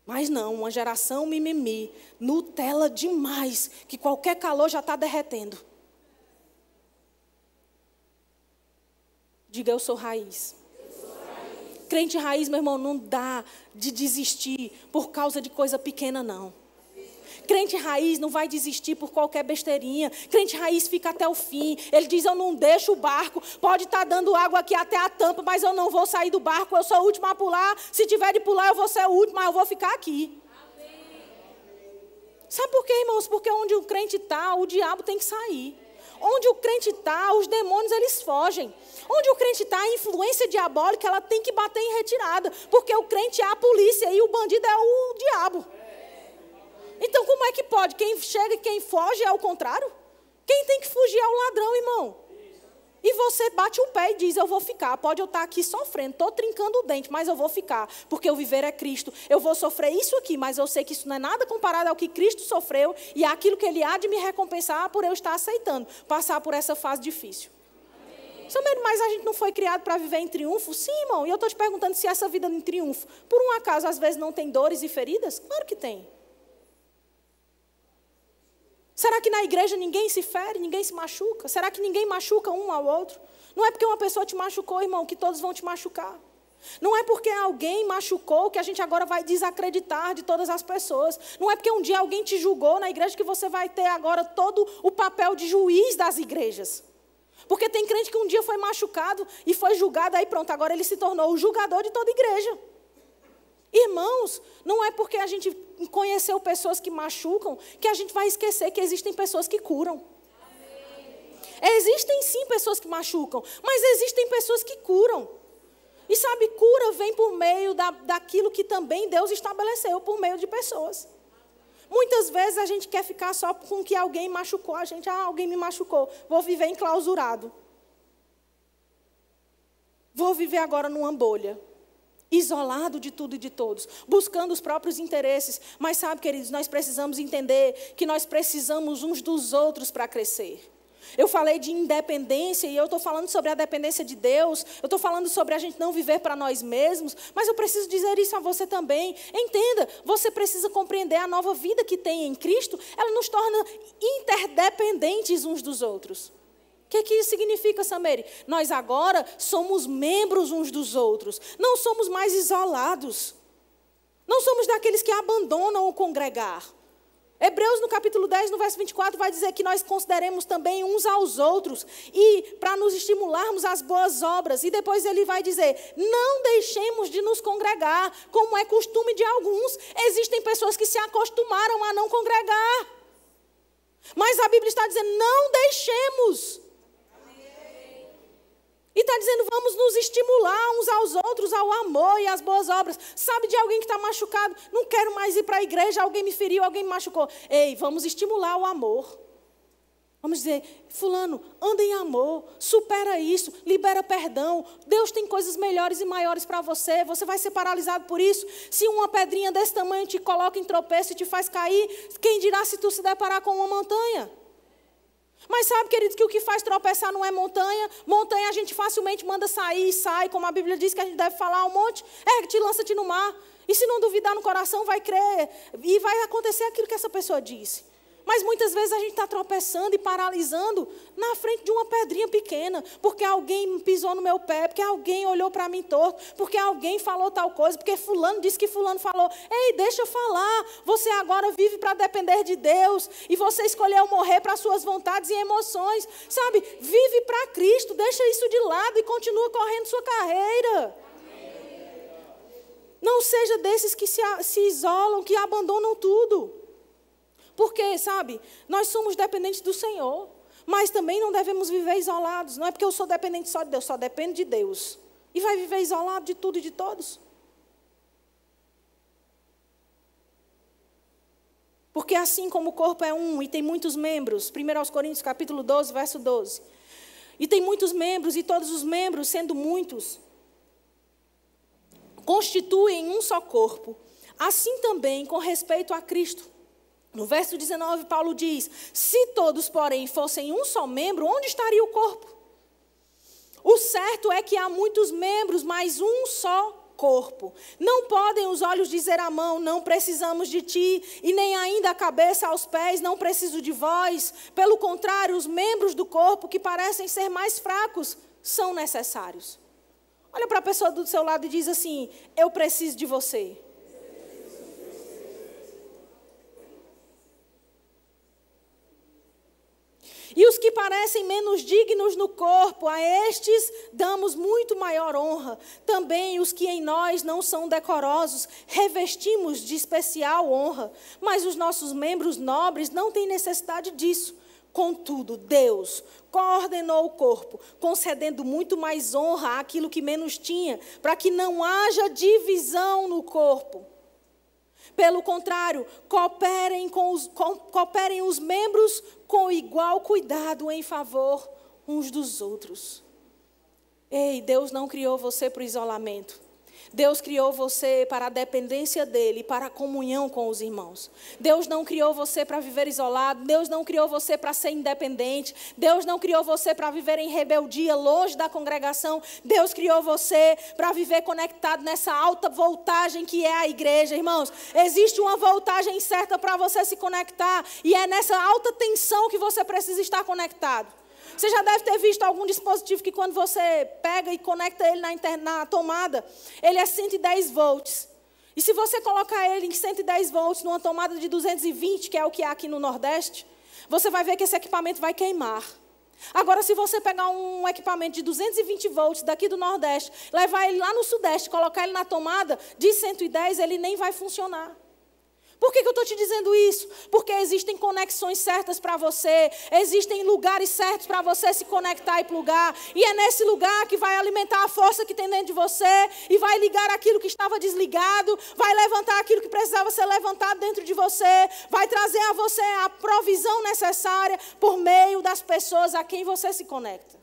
Mas não, uma geração mimimi, Nutella demais, que qualquer calor já está derretendo. Diga, eu sou raiz. Crente raiz, meu irmão, não dá de desistir por causa de coisa pequena, não. Crente raiz não vai desistir por qualquer besteirinha. Crente raiz fica até o fim. Ele diz, eu não deixo o barco. Pode estar dando água aqui até a tampa, mas eu não vou sair do barco. Eu sou o último a pular. Se tiver de pular, eu vou ser o último, mas eu vou ficar aqui. Sabe por quê, irmãos? Porque onde o crente está, o diabo tem que sair. Onde o crente está, os demônios, eles fogem. Onde o crente está, a influência diabólica, ela tem que bater em retirada. Porque o crente é a polícia e o bandido é o diabo. Então, como é que pode? Quem chega e quem foge é o contrário? Quem tem que fugir é o ladrão, irmão. E você bate o pé e diz, eu vou ficar. Pode eu estar aqui sofrendo, estou trincando o dente, mas eu vou ficar. Porque o viver é Cristo. Eu vou sofrer isso aqui, mas eu sei que isso não é nada comparado ao que Cristo sofreu e àquilo que Ele há de me recompensar por eu estar aceitando. Passar por essa fase difícil. Mas a gente não foi criado para viver em triunfo? Sim, irmão. E eu estou te perguntando se essa vida em triunfo, por um acaso, às vezes não tem dores e feridas? Claro que tem. Será que na igreja ninguém se fere, ninguém se machuca? Será que ninguém machuca um ao outro? Não é porque uma pessoa te machucou, irmão, que todos vão te machucar. Não é porque alguém machucou que a gente agora vai desacreditar de todas as pessoas. Não é porque um dia alguém te julgou na igreja que você vai ter agora todo o papel de juiz das igrejas. Porque tem crente que um dia foi machucado e foi julgado, aí pronto, agora ele se tornou o julgador de toda igreja. Irmãos, não é porque a gente conheceu pessoas que machucam que a gente vai esquecer que existem pessoas que curam. Existem sim pessoas que machucam, mas existem pessoas que curam. E sabe, cura vem por meio daquilo que também Deus estabeleceu, por meio de pessoas. Muitas vezes a gente quer ficar só com que alguém machucou a gente. Ah, alguém me machucou, vou viver enclausurado. Vou viver agora numa bolha. Isolado de tudo e de todos, buscando os próprios interesses. Mas sabe, queridos, nós precisamos entender que nós precisamos uns dos outros para crescer. Eu falei de independência e eu estou falando sobre a dependência de Deus. Eu estou falando sobre a gente não viver para nós mesmos. Mas eu preciso dizer isso a você também. Entenda, você precisa compreender a nova vida que tem em Cristo. Ela nos torna interdependentes uns dos outros. O que isso significa, Sameri? Nós agora somos membros uns dos outros. Não somos mais isolados. Não somos daqueles que abandonam o congregar. Hebreus, no capítulo 10, no verso 24, vai dizer que nós consideremos também uns aos outros e para nos estimularmos às boas obras. E depois ele vai dizer, não deixemos de nos congregar, como é costume de alguns. Existem pessoas que se acostumaram a não congregar. Mas a Bíblia está dizendo, não deixemos. E está dizendo, vamos nos estimular uns aos outros ao amor e às boas obras. Sabe de alguém que está machucado? Não quero mais ir para a igreja, alguém me feriu, alguém me machucou. Ei, vamos estimular o amor. Vamos dizer, fulano, anda em amor, supera isso, libera perdão. Deus tem coisas melhores e maiores para você. Você vai ser paralisado por isso. Se uma pedrinha desse tamanho te coloca em tropeço e te faz cair, quem dirá se tu se deparar com uma montanha? Mas sabe, queridos, que o que faz tropeçar não é montanha. Montanha a gente facilmente manda sair e sai, como a Bíblia diz que a gente deve falar um monte. Te lança-te no mar. E se não duvidar no coração, vai crer. E vai acontecer aquilo que essa pessoa disse. Mas muitas vezes a gente está tropeçando e paralisando na frente de uma pedrinha pequena. Porque alguém pisou no meu pé, porque alguém olhou para mim torto, porque alguém falou tal coisa, porque fulano disse que fulano falou. Ei, deixa eu falar. Você agora vive para depender de Deus. E você escolheu morrer para suas vontades e emoções. Sabe, vive para Cristo. Deixa isso de lado e continua correndo sua carreira. Não seja desses que se isolam, que abandonam tudo. Porque, sabe, nós somos dependentes do Senhor, mas também não devemos viver isolados. Não é porque eu sou dependente só de Deus, só dependo de Deus. E vai viver isolado de tudo e de todos. Porque assim como o corpo é um e tem muitos membros, 1 Coríntios capítulo 12, verso 12. E tem muitos membros e todos os membros, sendo muitos, constituem um só corpo. Assim também com respeito a Cristo. No verso 19, Paulo diz, se todos, porém, fossem um só membro, onde estaria o corpo? O certo é que há muitos membros, mas um só corpo. Não podem os olhos dizer à mão, não precisamos de ti, e nem ainda a cabeça aos pés, não preciso de vós. Pelo contrário, os membros do corpo que parecem ser mais fracos são necessários. Olha para a pessoa do seu lado e diz assim, eu preciso de você. E os que parecem menos dignos no corpo, a estes damos muito maior honra. Também os que em nós não são decorosos, revestimos de especial honra. Mas os nossos membros nobres não têm necessidade disso. Contudo, Deus coordenou o corpo, concedendo muito mais honra àquilo que menos tinha, para que não haja divisão no corpo. Pelo contrário, cooperem os membros com igual cuidado em favor uns dos outros. Ei, Deus não criou você para o isolamento. Deus criou você para a dependência dEle, para a comunhão com os irmãos. Deus não criou você para viver isolado. Deus não criou você para ser independente. Deus não criou você para viver em rebeldia, longe da congregação. Deus criou você para viver conectado nessa alta voltagem que é a igreja, irmãos. Existe uma voltagem certa para você se conectar. E é nessa alta tensão que você precisa estar conectado. Você já deve ter visto algum dispositivo que quando você pega e conecta ele na tomada, ele é 110 volts. E se você colocar ele em 110 volts numa tomada de 220, que é o que há aqui no Nordeste, você vai ver que esse equipamento vai queimar. Agora, se você pegar um equipamento de 220 volts daqui do Nordeste, levar ele lá no Sudeste, colocar ele na tomada de 110, ele nem vai funcionar. Por que eu estou te dizendo isso? Porque existem conexões certas para você, existem lugares certos para você se conectar e plugar, e é nesse lugar que vai alimentar a força que tem dentro de você, e vai ligar aquilo que estava desligado, vai levantar aquilo que precisava ser levantado dentro de você, vai trazer a você a provisão necessária por meio das pessoas a quem você se conecta.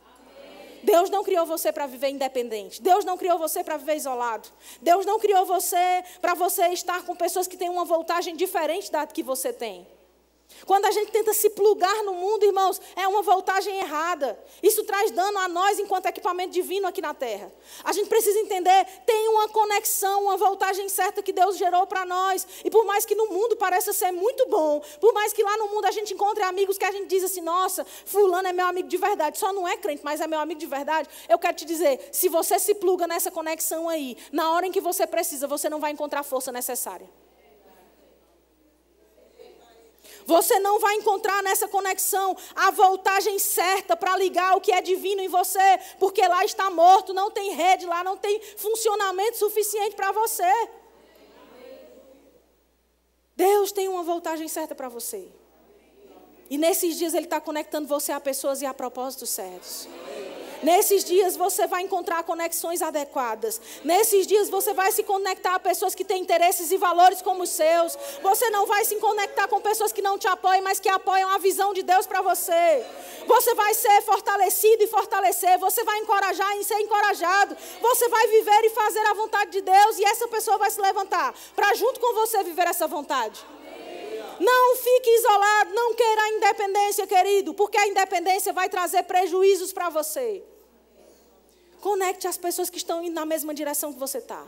Deus não criou você para viver independente. Deus não criou você para viver isolado. Deus não criou você para você estar com pessoas que têm uma voltagem diferente da que você tem. Quando a gente tenta se plugar no mundo, irmãos, é uma voltagem errada. Isso traz dano a nós enquanto equipamento divino aqui na terra. A gente precisa entender, tem uma conexão, uma voltagem certa que Deus gerou para nós. E por mais que no mundo pareça ser muito bom, por mais que lá no mundo a gente encontre amigos que a gente diz assim, nossa, fulano é meu amigo de verdade, só não é crente, mas é meu amigo de verdade. Eu quero te dizer, se você se pluga nessa conexão aí, na hora em que você precisa, você não vai encontrar a força necessária. Você não vai encontrar nessa conexão a voltagem certa para ligar o que é divino em você, porque lá está morto, não tem rede, lá não tem funcionamento suficiente para você. Deus tem uma voltagem certa para você. E nesses dias Ele está conectando você a pessoas e a propósitos certos. Nesses dias você vai encontrar conexões adequadas. Nesses dias você vai se conectar a pessoas que têm interesses e valores como os seus. Você não vai se conectar com pessoas que não te apoiam, mas que apoiam a visão de Deus para você. Você vai ser fortalecido e fortalecer. Você vai encorajar e ser encorajado. Você vai viver e fazer a vontade de Deus. E essa pessoa vai se levantar para junto com você viver essa vontade. Não fique isolado, não queira a independência, querido, porque a independência vai trazer prejuízos para você. Conecte as pessoas que estão indo na mesma direção que você está.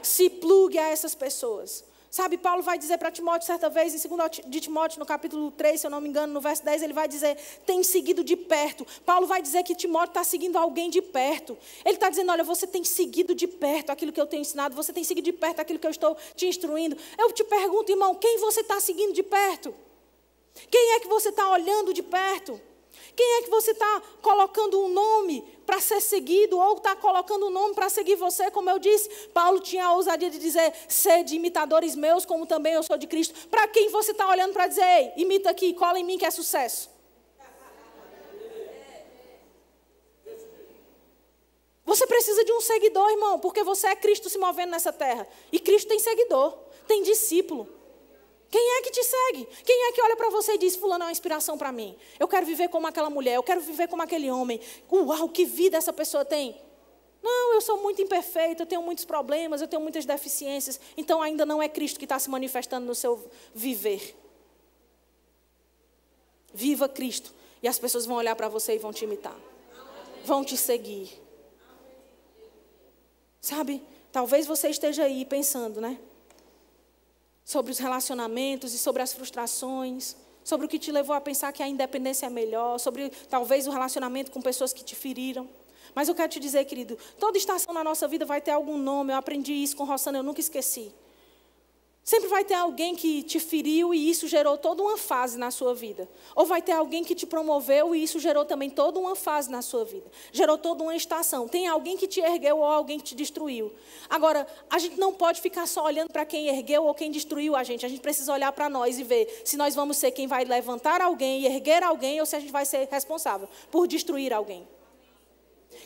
Se plugue a essas pessoas. Sabe, Paulo vai dizer para Timóteo certa vez, em 2 de Timóteo, no capítulo 3, se eu não me engano, no verso 10, ele vai dizer, tem seguido de perto. Paulo vai dizer que Timóteo está seguindo alguém de perto. Ele está dizendo, olha, você tem seguido de perto aquilo que eu tenho ensinado, você tem seguido de perto aquilo que eu estou te instruindo. Eu te pergunto, irmão, quem você está seguindo de perto? Quem é que você está olhando de perto? Quem é que você está colocando um nome para ser seguido ou está colocando um nome para seguir você? Como eu disse, Paulo tinha a ousadia de dizer, sede imitadores meus, como também eu sou de Cristo. Para quem você está olhando para dizer, ei, imita aqui, cola em mim que é sucesso? Você precisa de um seguidor, irmão, porque você é Cristo se movendo nessa terra. E Cristo tem seguidor, tem discípulo. Quem é que te segue? Quem é que olha para você e diz, fulano é uma inspiração para mim? Eu quero viver como aquela mulher, eu quero viver como aquele homem. Uau, que vida essa pessoa tem. Não, eu sou muito imperfeito, eu tenho muitos problemas, eu tenho muitas deficiências. Então ainda não é Cristo que está se manifestando no seu viver. Viva Cristo. E as pessoas vão olhar para você e vão te imitar. Vão te seguir. Sabe, talvez você esteja aí pensando, né? Sobre os relacionamentos e sobre as frustrações, sobre o que te levou a pensar que a independência é melhor, sobre talvez o relacionamento com pessoas que te feriram. Mas eu quero te dizer, querido, toda estação na nossa vida vai ter algum nome. Eu aprendi isso com Rossana, eu nunca esqueci. Sempre vai ter alguém que te feriu e isso gerou toda uma fase na sua vida. Ou vai ter alguém que te promoveu e isso gerou também toda uma fase na sua vida. Gerou toda uma estação. Tem alguém que te ergueu ou alguém que te destruiu. Agora, a gente não pode ficar só olhando para quem ergueu ou quem destruiu a gente. A gente precisa olhar para nós e ver se nós vamos ser quem vai levantar alguém e erguer alguém ou se a gente vai ser responsável por destruir alguém.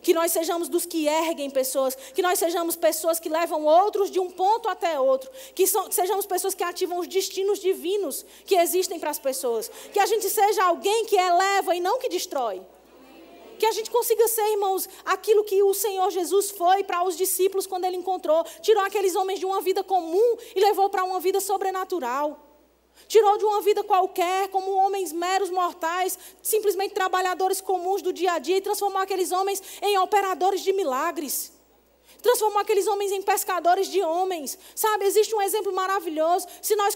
Que nós sejamos dos que erguem pessoas, que nós sejamos pessoas que levam outros de um ponto até outro, que sejamos pessoas que ativam os destinos divinos que existem para as pessoas, que a gente seja alguém que eleva e não que destrói. Que a gente consiga ser, irmãos, aquilo que o Senhor Jesus foi para os discípulos quando Ele encontrou, tirou aqueles homens de uma vida comum e levou para uma vida sobrenatural. Tirou de uma vida qualquer, como homens meros mortais, simplesmente trabalhadores comuns do dia a dia, e transformou aqueles homens em operadores de milagres. Transformou aqueles homens em pescadores de homens. Sabe, existe um exemplo maravilhoso. Se nós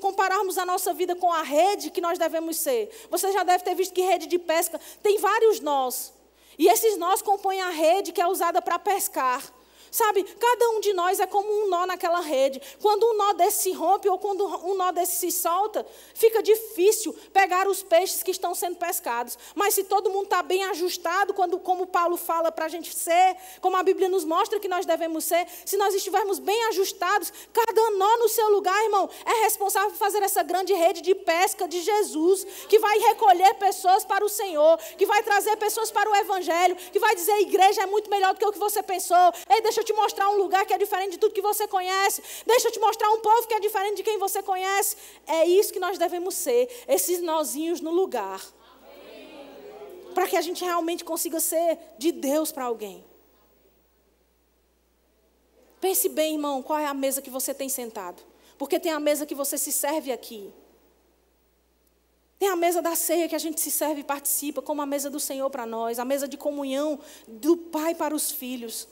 compararmos a nossa vida com a rede que nós devemos ser. Você já deve ter visto que rede de pesca tem vários nós. E esses nós compõem a rede que é usada para pescar. Sabe, cada um de nós é como um nó naquela rede. Quando um nó desse se rompe ou quando um nó desse se solta, fica difícil pegar os peixes que estão sendo pescados. Mas se todo mundo está bem ajustado, como Paulo fala para a gente ser, como a Bíblia nos mostra que nós devemos ser, se nós estivermos bem ajustados, cada nó no seu lugar, irmão, é responsável por fazer essa grande rede de pesca de Jesus, que vai recolher pessoas para o Senhor, que vai trazer pessoas para o Evangelho, que vai dizer, a igreja é muito melhor do que o que você pensou. Ei, deixa eu te mostrar um lugar que é diferente de tudo que você conhece. Deixa eu te mostrar um povo que é diferente de quem você conhece. É isso que nós devemos ser, esses nozinhos no lugar. Para que a gente realmente consiga ser de Deus para alguém. Pense bem, irmão, qual é a mesa que você tem sentado. Porque tem a mesa que você se serve aqui. Tem a mesa da ceia que a gente se serve e participa, como a mesa do Senhor para nós, a mesa de comunhão do Pai para os filhos.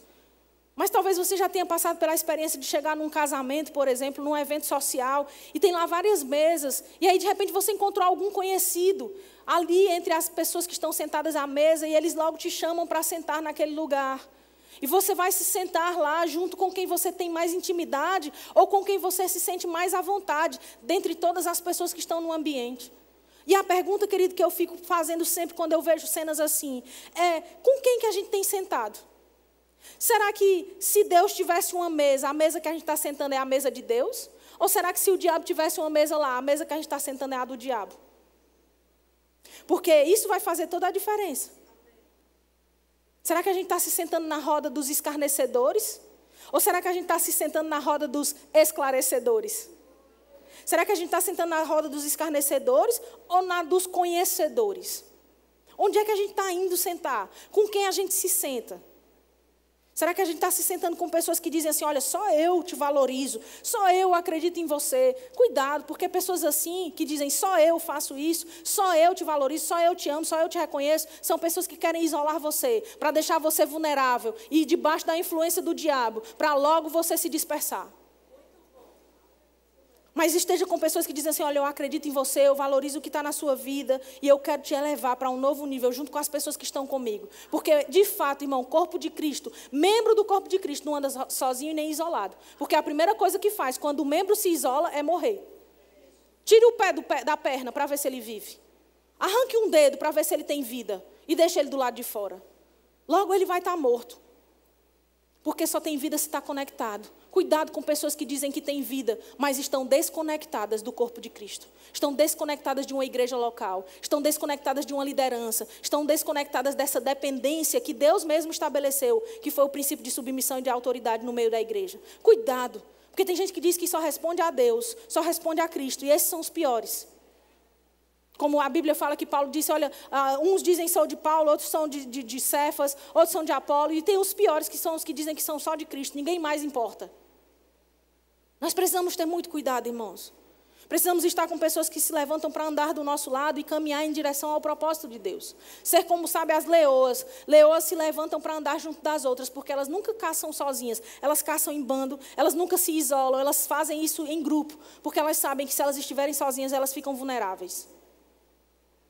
Mas talvez você já tenha passado pela experiência de chegar num casamento, por exemplo, num evento social, e tem lá várias mesas, e aí de repente você encontrou algum conhecido ali entre as pessoas que estão sentadas à mesa, e eles logo te chamam para sentar naquele lugar. E você vai se sentar lá junto com quem você tem mais intimidade, ou com quem você se sente mais à vontade, dentre todas as pessoas que estão no ambiente. E a pergunta, querido, que eu fico fazendo sempre quando eu vejo cenas assim, é, com quem que a gente tem sentado? Será que se Deus tivesse uma mesa, a mesa que a gente está sentando é a mesa de Deus? Ou será que se o diabo tivesse uma mesa lá, a mesa que a gente está sentando é a do diabo? Porque isso vai fazer toda a diferença. Será que a gente está se sentando na roda dos escarnecedores? Ou será que a gente está se sentando na roda dos esclarecedores? Será que a gente está sentando na roda dos escarnecedores ou na dos conhecedores? Onde é que a gente está indo sentar? Com quem a gente se senta? Será que a gente está se sentando com pessoas que dizem assim, olha, só eu te valorizo, só eu acredito em você? Cuidado, porque pessoas assim, que dizem só eu faço isso, só eu te valorizo, só eu te amo, só eu te reconheço, são pessoas que querem isolar você, para deixar você vulnerável e debaixo da influência do diabo, para logo você se dispersar. Mas esteja com pessoas que dizem assim, olha, eu acredito em você, eu valorizo o que está na sua vida e eu quero te elevar para um novo nível, junto com as pessoas que estão comigo. Porque, de fato, irmão, corpo de Cristo, membro do corpo de Cristo, não anda sozinho e nem isolado. Porque a primeira coisa que faz quando o membro se isola é morrer. Tire o pé da perna para ver se ele vive. Arranque um dedo para ver se ele tem vida e deixe ele do lado de fora. Logo ele vai estar morto. Porque só tem vida se está conectado. Cuidado com pessoas que dizem que têm vida, mas estão desconectadas do corpo de Cristo. Estão desconectadas de uma igreja local. Estão desconectadas de uma liderança. Estão desconectadas dessa dependência que Deus mesmo estabeleceu, que foi o princípio de submissão e de autoridade no meio da igreja. Cuidado, porque tem gente que diz que só responde a Deus, só responde a Cristo, e esses são os piores. Como a Bíblia fala que Paulo disse, olha, uns dizem são de Paulo, outros são de Cefas, outros são de Apolo, e tem os piores que são os que dizem que são só de Cristo, ninguém mais importa. Nós precisamos ter muito cuidado, irmãos. Precisamos estar com pessoas que se levantam para andar do nosso lado e caminhar em direção ao propósito de Deus. Ser como, sabe, as leoas. Leoas se levantam para andar junto das outras, porque elas nunca caçam sozinhas. Elas caçam em bando, elas nunca se isolam, elas fazem isso em grupo, porque elas sabem que se elas estiverem sozinhas, elas ficam vulneráveis.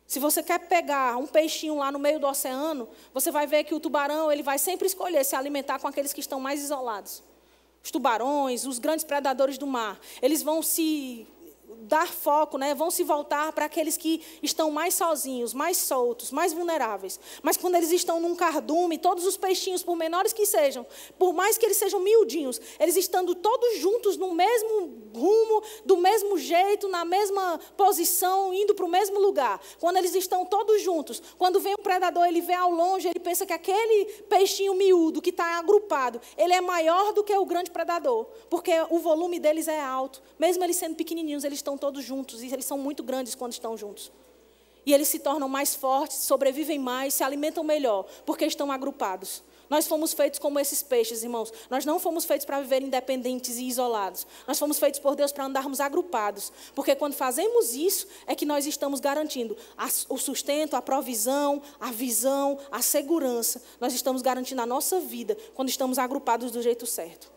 Se você quer pegar um peixinho lá no meio do oceano, você vai ver que o tubarão ele vai sempre escolher se alimentar com aqueles que estão mais isolados. Os tubarões, os grandes predadores do mar, eles vão se dar foco, né? Vão se voltar para aqueles que estão mais sozinhos, mais soltos, mais vulneráveis. Mas quando eles estão num cardume, todos os peixinhos, por menores que sejam, por mais que eles sejam miudinhos, eles estando todos juntos no mesmo rumo, do mesmo jeito, na mesma posição, indo para o mesmo lugar. Quando eles estão todos juntos, quando vem um predador, ele vê ao longe, ele pensa que aquele peixinho miúdo que está agrupado, ele é maior do que o grande predador, porque o volume deles é alto. Mesmo eles sendo pequenininhos, eles estão todos juntos, e eles são muito grandes quando estão juntos. E eles se tornam mais fortes, sobrevivem mais, se alimentam melhor, porque estão agrupados. Nós fomos feitos como esses peixes, irmãos. Nós não fomos feitos para viver independentes e isolados. Nós fomos feitos por Deus para andarmos agrupados. Porque quando fazemos isso, é que nós estamos garantindo o sustento, a provisão, a visão, a segurança. Nós estamos garantindo a nossa vida quando estamos agrupados do jeito certo.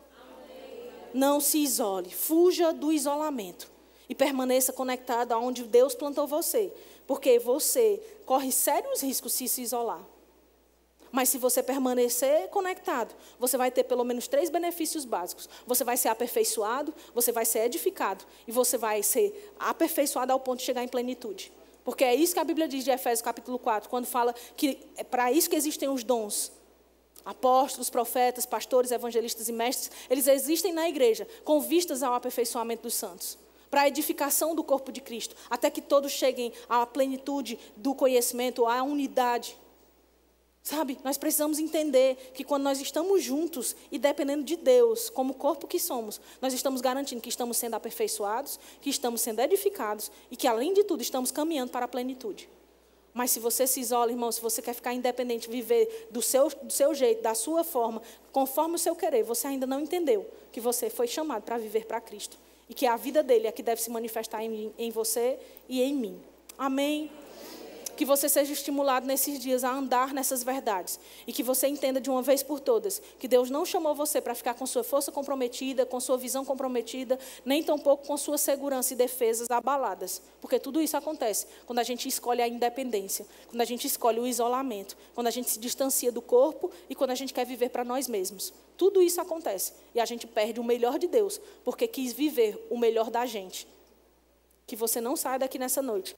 Não se isole, fuja do isolamento. E permaneça conectado aonde Deus plantou você. Porque você corre sérios riscos se isolar. Mas se você permanecer conectado, você vai ter pelo menos 3 benefícios básicos. Você vai ser aperfeiçoado, você vai ser edificado. E você vai ser aperfeiçoado ao ponto de chegar em plenitude. Porque é isso que a Bíblia diz de Efésios capítulo 4. Quando fala que é para isso que existem os dons. Apóstolos, profetas, pastores, evangelistas e mestres. Eles existem na igreja com vistas ao aperfeiçoamento dos santos. Para a edificação do corpo de Cristo. Até que todos cheguem à plenitude do conhecimento, à unidade. Sabe, nós precisamos entender que quando nós estamos juntos e dependendo de Deus, como corpo que somos, nós estamos garantindo que estamos sendo aperfeiçoados, que estamos sendo edificados e que, além de tudo, estamos caminhando para a plenitude. Mas se você se isola, irmão, se você quer ficar independente, viver do seu jeito, da sua forma, conforme o seu querer, você ainda não entendeu que você foi chamado para viver para Cristo. E que a vida dele é que deve se manifestar em você e em mim. Amém? Que você seja estimulado nesses dias a andar nessas verdades. E que você entenda de uma vez por todas que Deus não chamou você para ficar com sua força comprometida, com sua visão comprometida, nem tampouco com sua segurança e defesas abaladas. Porque tudo isso acontece quando a gente escolhe a independência, quando a gente escolhe o isolamento, quando a gente se distancia do corpo e quando a gente quer viver para nós mesmos. Tudo isso acontece e a gente perde o melhor de Deus porque quis viver o melhor da gente. Que você não saia daqui nessa noite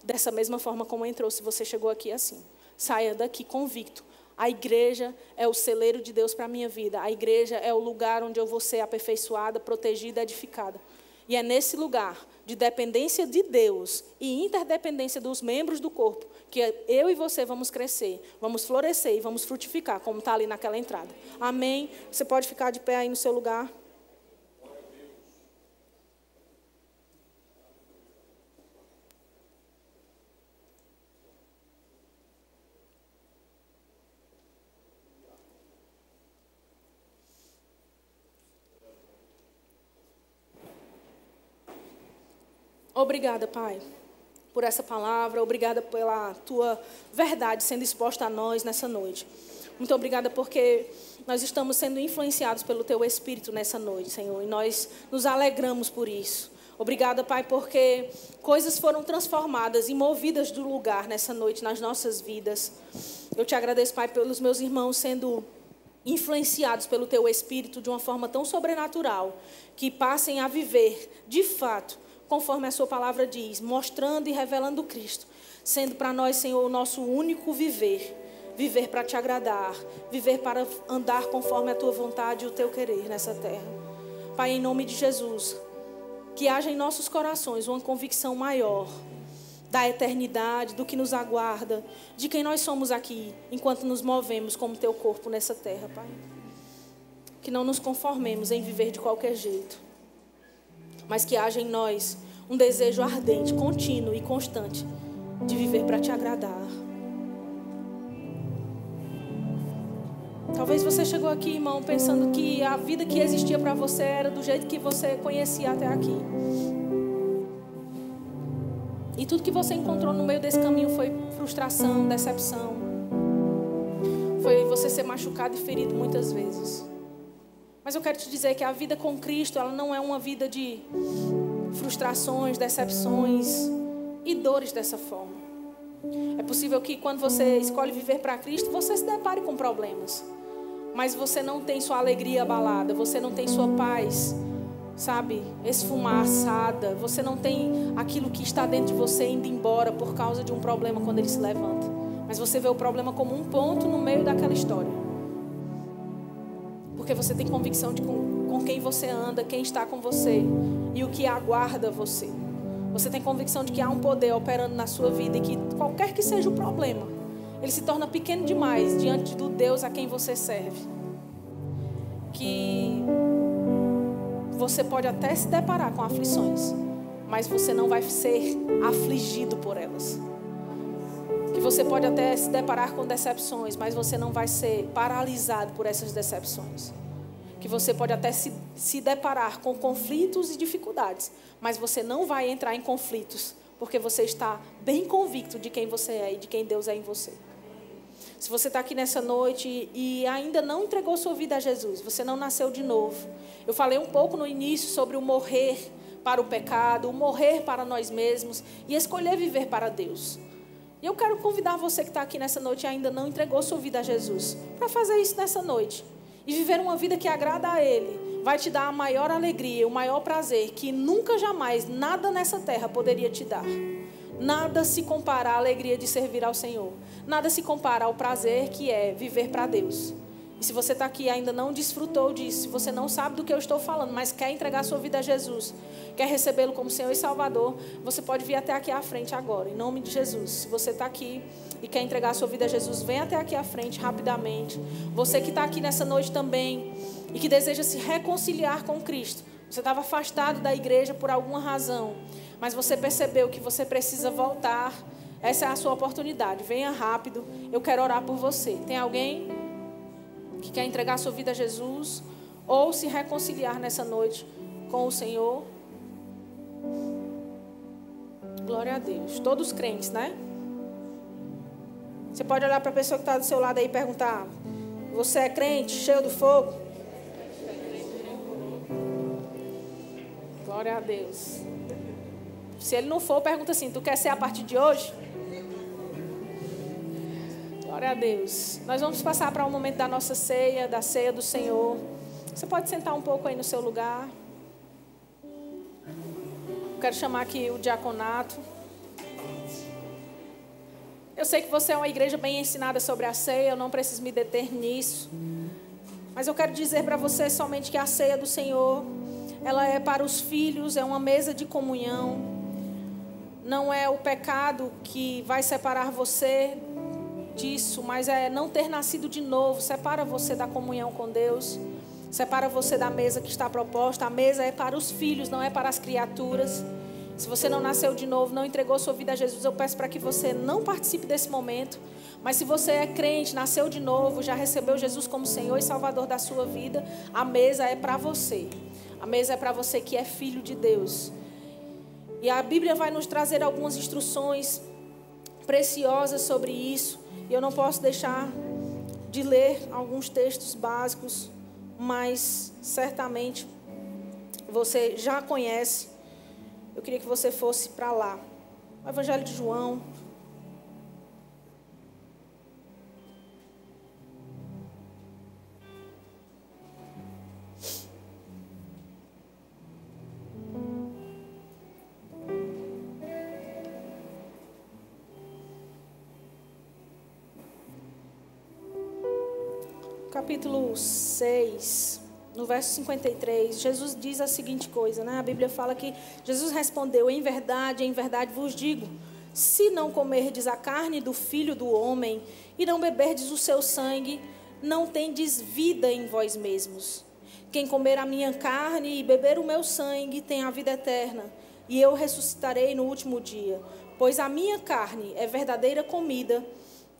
dessa mesma forma como entrou, se você chegou aqui assim. Saia daqui convicto. A igreja é o celeiro de Deus para a minha vida. A igreja é o lugar onde eu vou ser aperfeiçoada, protegida, edificada. E é nesse lugar de dependência de Deus e interdependência dos membros do corpo que eu e você vamos crescer, vamos florescer e vamos frutificar, como está ali naquela entrada. Amém? Você pode ficar de pé aí no seu lugar. Obrigada, Pai, por essa palavra. Obrigada pela Tua verdade sendo exposta a nós nessa noite. Muito obrigada porque nós estamos sendo influenciados pelo Teu Espírito nessa noite, Senhor. E nós nos alegramos por isso. Obrigada, Pai, porque coisas foram transformadas e movidas do lugar nessa noite nas nossas vidas. Eu Te agradeço, Pai, pelos meus irmãos sendo influenciados pelo Teu Espírito de uma forma tão sobrenatural, que passem a viver, de fato, conforme a Sua palavra diz, mostrando e revelando Cristo, sendo para nós, Senhor, o nosso único viver. Viver para Te agradar, viver para andar conforme a Tua vontade e o Teu querer nessa terra. Pai, em nome de Jesus, que haja em nossos corações uma convicção maior da eternidade, do que nos aguarda, de quem nós somos aqui, enquanto nos movemos como Teu corpo nessa terra, Pai. Que não nos conformemos em viver de qualquer jeito, mas que haja em nós um desejo ardente, contínuo e constante de viver para Te agradar. Talvez você chegou aqui, irmão, pensando que a vida que existia para você era do jeito que você conhecia até aqui. E tudo que você encontrou no meio desse caminho foi frustração, decepção. Foi você ser machucado e ferido muitas vezes. Mas eu quero te dizer que a vida com Cristo, ela não é uma vida de frustrações, decepções e dores dessa forma. É possível que quando você escolhe viver para Cristo, você se depare com problemas. Mas você não tem sua alegria abalada, você não tem sua paz, sabe, esfumaçada. Você não tem aquilo que está dentro de você indo embora por causa de um problema quando ele se levanta. Mas você vê o problema como um ponto no meio daquela história. Porque você tem convicção de com quem você anda, quem está com você e o que aguarda você. Você tem convicção de que há um poder operando na sua vida e que qualquer que seja o problema, ele se torna pequeno demais diante do Deus a quem você serve. Que você pode até se deparar com aflições, mas você não vai ser afligido por elas. Que você pode até se deparar com decepções, mas você não vai ser paralisado por essas decepções. Que você pode até se deparar com conflitos e dificuldades, mas você não vai entrar em conflitos, porque você está bem convicto de quem você é e de quem Deus é em você. Se você está aqui nessa noite e ainda não entregou sua vida a Jesus, você não nasceu de novo. Eu falei um pouco no início sobre o morrer para o pecado, o morrer para nós mesmos e escolher viver para Deus. E eu quero convidar você que está aqui nessa noite e ainda não entregou sua vida a Jesus, para fazer isso nessa noite. E viver uma vida que agrada a Ele, vai te dar a maior alegria, o maior prazer, que nunca jamais nada nessa terra poderia te dar. Nada se compara à alegria de servir ao Senhor. Nada se compara ao prazer que é viver para Deus. E se você está aqui e ainda não desfrutou disso, se você não sabe do que eu estou falando, mas quer entregar sua vida a Jesus, quer recebê-lo como Senhor e Salvador, você pode vir até aqui à frente agora, em nome de Jesus. Se você está aqui e quer entregar sua vida a Jesus, vem até aqui à frente rapidamente. Você que está aqui nessa noite também e que deseja se reconciliar com Cristo, você estava afastado da igreja por alguma razão, mas você percebeu que você precisa voltar, essa é a sua oportunidade. Venha rápido, eu quero orar por você. Tem alguém que quer entregar sua vida a Jesus ou se reconciliar nessa noite com o Senhor? Glória a Deus. Todos crentes, né? Você pode olhar para a pessoa que está do seu lado aí e perguntar: você é crente, cheio do fogo? Glória a Deus. Se ele não for, pergunta assim: tu quer ser a partir de hoje? Glória a Deus. Nós vamos passar para um momento da nossa ceia, da ceia do Senhor. Você pode sentar um pouco aí no seu lugar. Quero chamar aqui o diaconato. Eu sei que você é uma igreja bem ensinada sobre a ceia, eu não preciso me deter nisso. Mas eu quero dizer para você somente que a ceia do Senhor ela é para os filhos, é uma mesa de comunhão. Não é o pecado que vai separar você disso, mas é não ter nascido de novo. Separa você da comunhão com Deus. Separa você da mesa que está proposta. A mesa é para os filhos, não é para as criaturas. Se você não nasceu de novo, não entregou sua vida a Jesus, eu peço para que você não participe desse momento. Mas se você é crente, nasceu de novo, já recebeu Jesus como Senhor e Salvador da sua vida, a mesa é para você. A mesa é para você que é filho de Deus. E a Bíblia vai nos trazer algumas instruções preciosas sobre isso. E eu não posso deixar de ler alguns textos básicos, mas certamente você já conhece. Eu queria que você fosse para lá. O Evangelho de João. Capítulo 6, no verso 53, Jesus diz a seguinte coisa, né? A Bíblia fala que Jesus respondeu: em verdade vos digo, se não comerdes a carne do Filho do Homem e não beberdes o seu sangue, não tendes vida em vós mesmos. Quem comer a minha carne e beber o meu sangue tem a vida eterna, e eu ressuscitarei no último dia. Pois a minha carne é verdadeira comida,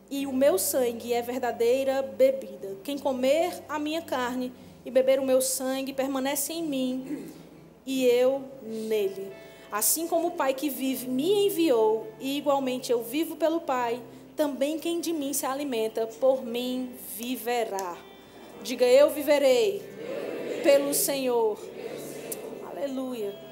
e o meu sangue é verdadeira bebida. Quem comer a minha carne e beber o meu sangue permanece em mim e eu nele. Assim como o Pai que vive me enviou e igualmente eu vivo pelo Pai, também quem de mim se alimenta, por mim viverá. Diga: eu viverei pelo Senhor. Aleluia.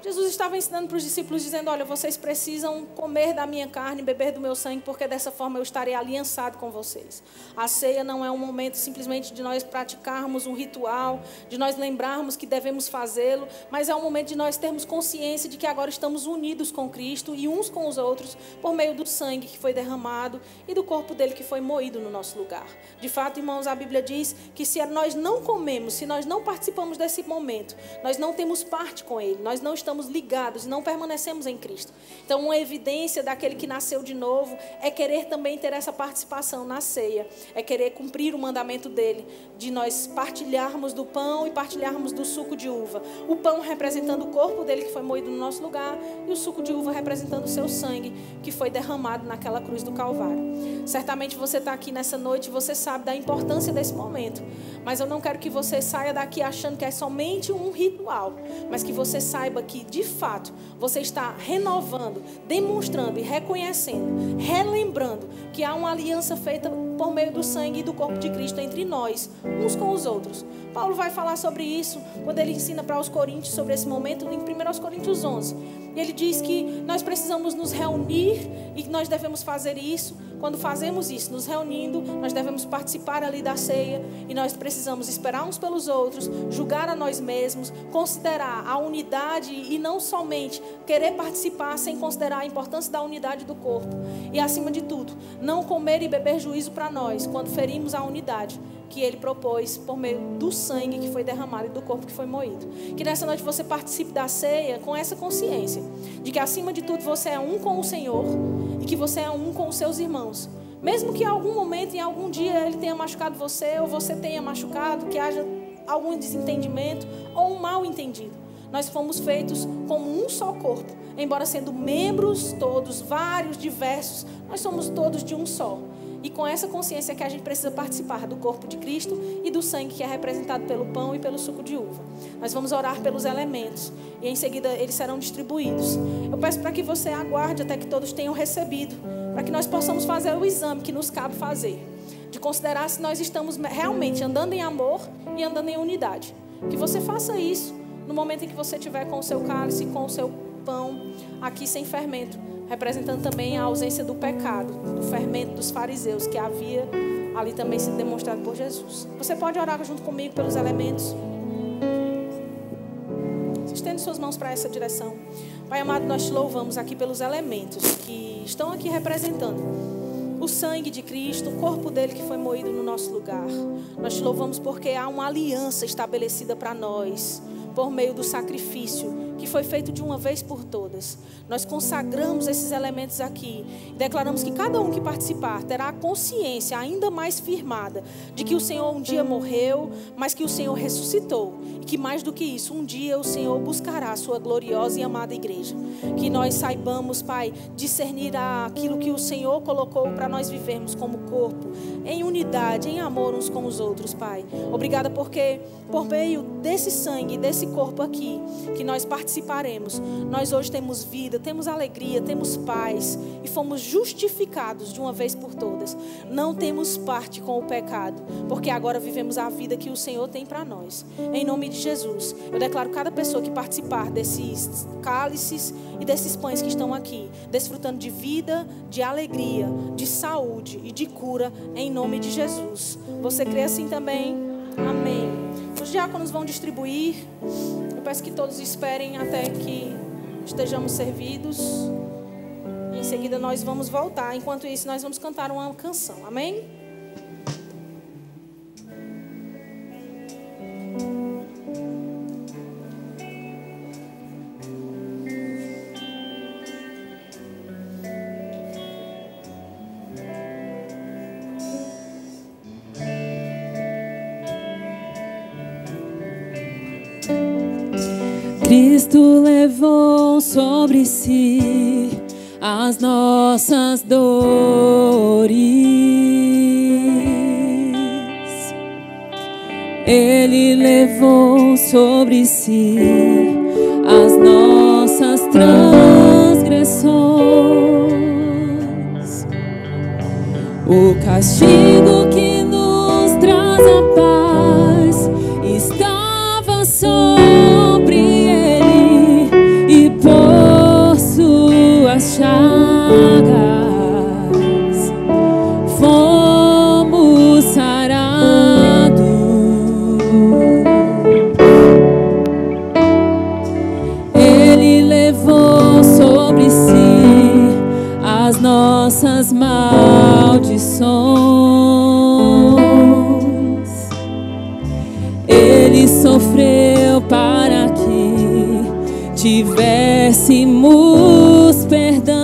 Jesus estava ensinando para os discípulos, dizendo: olha, vocês precisam comer da minha carne e beber do meu sangue, porque dessa forma eu estarei aliançado com vocês. A ceia não é um momento simplesmente de nós praticarmos um ritual, de nós lembrarmos que devemos fazê-lo, mas é um momento de nós termos consciência de que agora estamos unidos com Cristo e uns com os outros por meio do sangue que foi derramado e do corpo dele que foi moído no nosso lugar. De fato, irmãos, a Bíblia diz que se nós não comemos, se nós não participamos desse momento, nós não temos parte com ele, nós não estamos ligados e não permanecemos em Cristo. Então, uma evidência daquele que nasceu de novo é querer também ter essa participação na ceia, é querer cumprir o mandamento dele, de nós partilharmos do pão e partilharmos do suco de uva. O pão representando o corpo dele que foi moído no nosso lugar e o suco de uva representando o seu sangue que foi derramado naquela cruz do Calvário. Certamente você está aqui nessa noite e você sabe da importância desse momento, mas eu não quero que você saia daqui achando que é somente um ritual, mas que você saiba que de fato você está renovando, demonstrando e reconhecendo, relembrando que há uma aliança feita por meio do sangue e do corpo de Cristo entre nós, uns com os outros. Paulo vai falar sobre isso quando ele ensina para os coríntios sobre esse momento em 1 Coríntios 11. E ele diz que nós precisamos nos reunir e que nós devemos fazer isso. Quando fazemos isso, nos reunindo, nós devemos participar ali da ceia e nós precisamos esperar uns pelos outros, julgar a nós mesmos, considerar a unidade e não somente querer participar sem considerar a importância da unidade do corpo. E acima de tudo, não comer e beber juízo para nós quando ferimos a unidade que ele propôs por meio do sangue que foi derramado e do corpo que foi moído. Que nessa noite você participe da ceia com essa consciência de que acima de tudo você é um com o Senhor e que você é um com os seus irmãos. Mesmo que em algum momento, em algum dia ele tenha machucado você ou você tenha machucado, que haja algum desentendimento ou um mal entendido. Nós fomos feitos como um só corpo, embora sendo membros todos, vários, diversos, nós somos todos de um só. E com essa consciência que a gente precisa participar do corpo de Cristo e do sangue que é representado pelo pão e pelo suco de uva. Nós vamos orar pelos elementos e em seguida eles serão distribuídos. Eu peço para que você aguarde até que todos tenham recebido, para que nós possamos fazer o exame que nos cabe fazer, de considerar se nós estamos realmente andando em amor e andando em unidade. Que você faça isso no momento em que você estiver com o seu cálice, com o seu pão aqui sem fermento, representando também a ausência do pecado, do fermento dos fariseus, que havia ali também sido demonstrado por Jesus. Você pode orar junto comigo pelos elementos. Estende suas mãos para essa direção. Pai amado, nós te louvamos aqui pelos elementos que estão aqui representando o sangue de Cristo, o corpo dele que foi moído no nosso lugar. Nós te louvamos porque há uma aliança estabelecida para nós, por meio do sacrifício que foi feito de uma vez por todas. Nós consagramos esses elementos aqui e declaramos que cada um que participar terá a consciência ainda mais firmada de que o Senhor um dia morreu, mas que o Senhor ressuscitou e que mais do que isso, um dia o Senhor buscará a sua gloriosa e amada igreja. Que nós saibamos, Pai, discernir aquilo que o Senhor colocou para nós vivermos como corpo, em unidade, em amor uns com os outros, Pai. Obrigada porque por meio desse sangue, desse corpo aqui, que nós participaremos, nós hoje temos vida, temos alegria, temos paz e fomos justificados de uma vez por todas. Não temos parte com o pecado, porque agora vivemos a vida que o Senhor tem para nós. Em nome de Jesus, eu declaro cada pessoa que participar desses cálices e desses pães que estão aqui, desfrutando de vida, de alegria, de saúde e de cura, em nome de Jesus. Você crê assim também? Amém. Os diáconos vão distribuir. Eu peço que todos esperem até que estejamos servidos. Em seguida nós vamos voltar. Enquanto isso, nós vamos cantar uma canção. Amém? Cristo levou sobre si as nossas dores. Ele levou sobre si as nossas transgressões. O castigo que nos traz a paz estava sobre ele, e por suas chagas fomos sarados. Ele levou sobre si as nossas maldições. Ele sofreu para que tivéssemos perdão.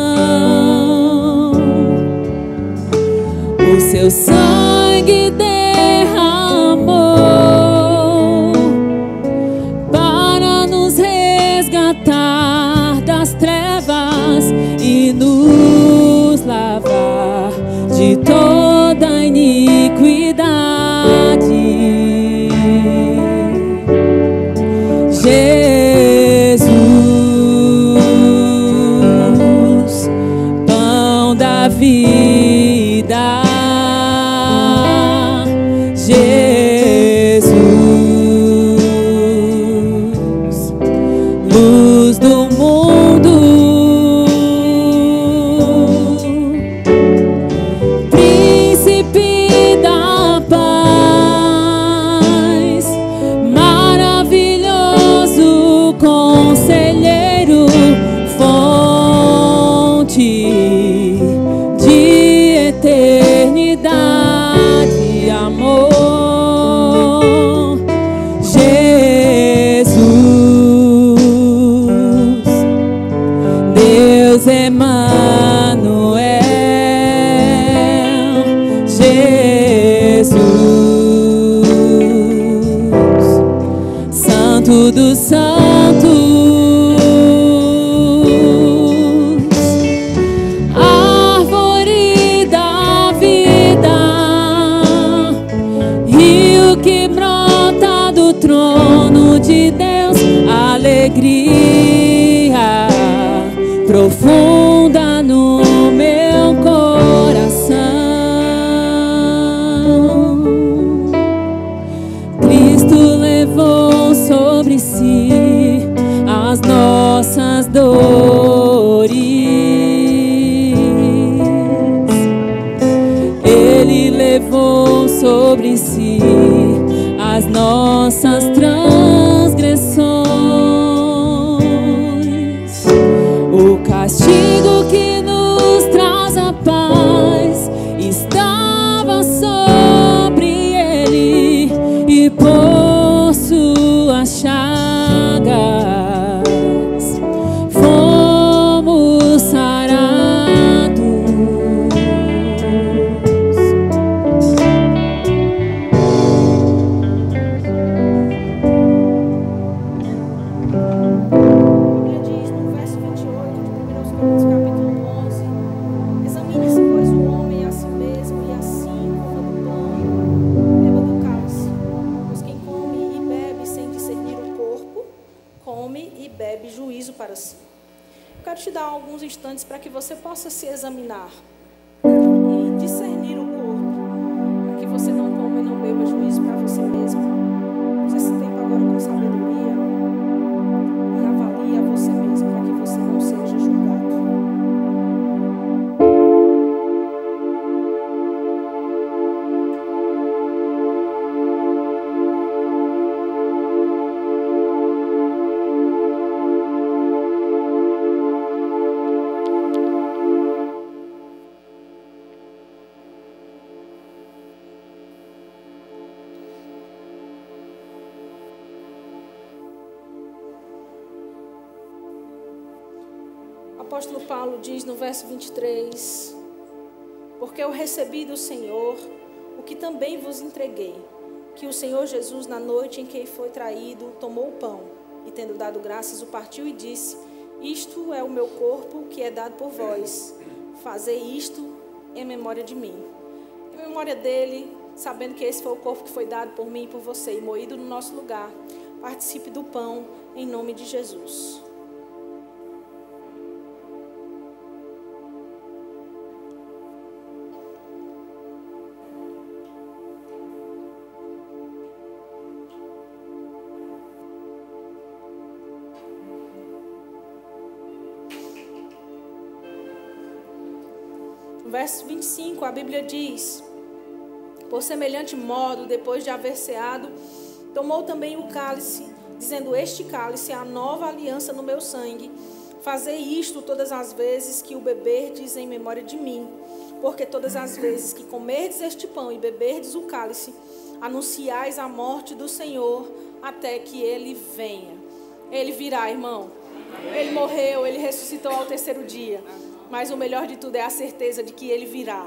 O seu sangue derramou para nos resgatar das trevas e nos lavar de toda iniquidade. Jesus, pão da vida. Jesus, luz do mundo. Príncipe da paz, maravilhoso conselheiro, fonte de eternidade, amor. Jesus, Deus Emanuel. Jesus, Santo dos Santos, árvore da vida, rio que brota do trono de Deus, alegria profunda no meu coração. Cristo levou sobre si as nossas dores. Ele levou sobre si as nossas transgressões. O castigo que nos traz a paz estava sobre ele, e por suas chagas para si. Eu quero te dar alguns instantes para que você possa se examinar e discernir o corpo, para que você não coma e não beba juízo para você mesmo. Use esse tempo agora com sabedoria e avalie a você mesmo, para que você não seja julgado. O apóstolo Paulo diz no verso 23: porque eu recebi do Senhor o que também vos entreguei, que o Senhor Jesus, na noite em que foi traído, tomou o pão e, tendo dado graças, o partiu e disse: isto é o meu corpo que é dado por vós, fazei isto em memória de mim. Em memória dele, sabendo que esse foi o corpo que foi dado por mim e por você e moído no nosso lugar, participe do pão em nome de Jesus. Verso 25, a Bíblia diz: por semelhante modo, depois de haver ceado, tomou também o cálice, dizendo: este cálice é a nova aliança no meu sangue. Fazei isto todas as vezes que o beberdes em memória de mim. Porque todas as vezes que comerdes este pão e beberdes o cálice, anunciais a morte do Senhor até que ele venha. Ele virá, irmão. Ele morreu, ele ressuscitou ao terceiro dia. Mas o melhor de tudo é a certeza de que ele virá.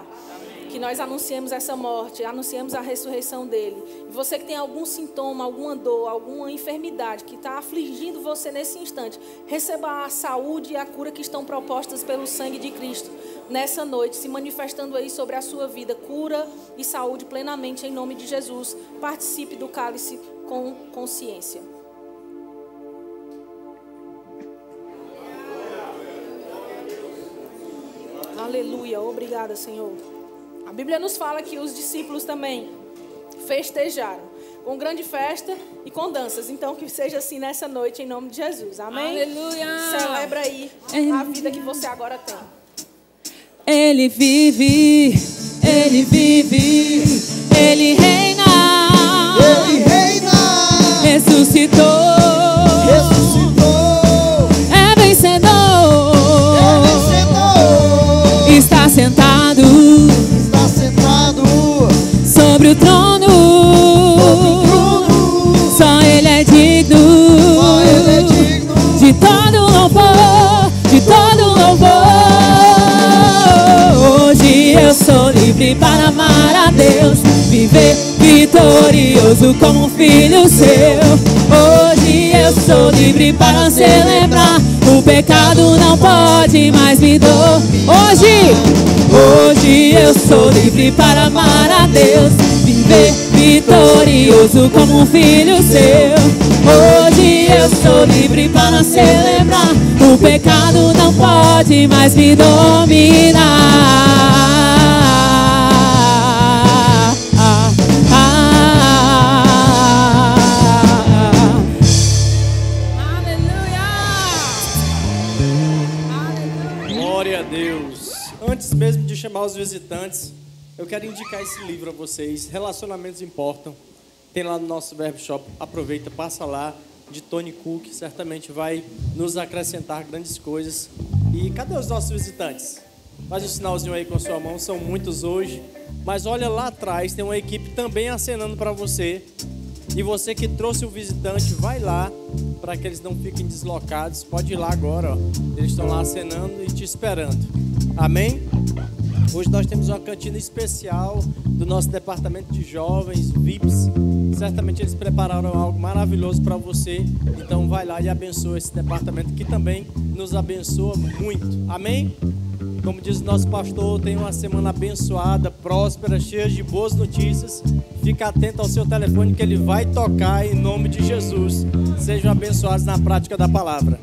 Que nós anunciemos essa morte, anunciemos a ressurreição dele. E você que tem algum sintoma, alguma dor, alguma enfermidade que está afligindo você nesse instante, receba a saúde e a cura que estão propostas pelo sangue de Cristo nessa noite, se manifestando aí sobre a sua vida. Cura e saúde plenamente em nome de Jesus. Participe do cálice com consciência. Aleluia, obrigada, Senhor. A Bíblia nos fala que os discípulos também festejaram com grande festa e com danças. Então que seja assim nessa noite em nome de Jesus, amém? Aleluia. Celebra aí a vida que você agora tem. Ele vive, ele vive, ele reina, ele reina, ressuscitou, é vencedor, está sentado sobre o trono, só ele é digno, de todo louvor, de todo louvor. Hoje eu sou livre para amar a Deus, viver vitorioso como um filho seu. Hoje eu sou livre para celebrar, o pecado não pode mais me dor. Hoje eu sou livre para amar a Deus, viver vitorioso como um filho seu. Hoje eu sou livre para celebrar, o pecado não pode mais me dominar. Glória a Deus. Antes mesmo de chamar os visitantes, eu quero indicar esse livro a vocês. Relacionamentos Importam. Tem lá no nosso Verbo Shop. Aproveita, passa lá. De Tony Cook, certamente vai nos acrescentar grandes coisas. E cadê os nossos visitantes? Faz um sinalzinho aí com a sua mão, são muitos hoje. Mas olha lá atrás, tem uma equipe também acenando para você. E você que trouxe o visitante, vai lá, para que eles não fiquem deslocados. Pode ir lá agora, ó. Eles estão lá acenando e te esperando. Amém? Hoje nós temos uma cantina especial do nosso departamento de jovens, VIPs. Certamente eles prepararam algo maravilhoso para você. Então vai lá e abençoa esse departamento que também nos abençoa muito. Amém? Como diz o nosso pastor, tenha uma semana abençoada, próspera, cheia de boas notícias. Fica atento ao seu telefone que ele vai tocar em nome de Jesus. Sejam abençoados na prática da palavra.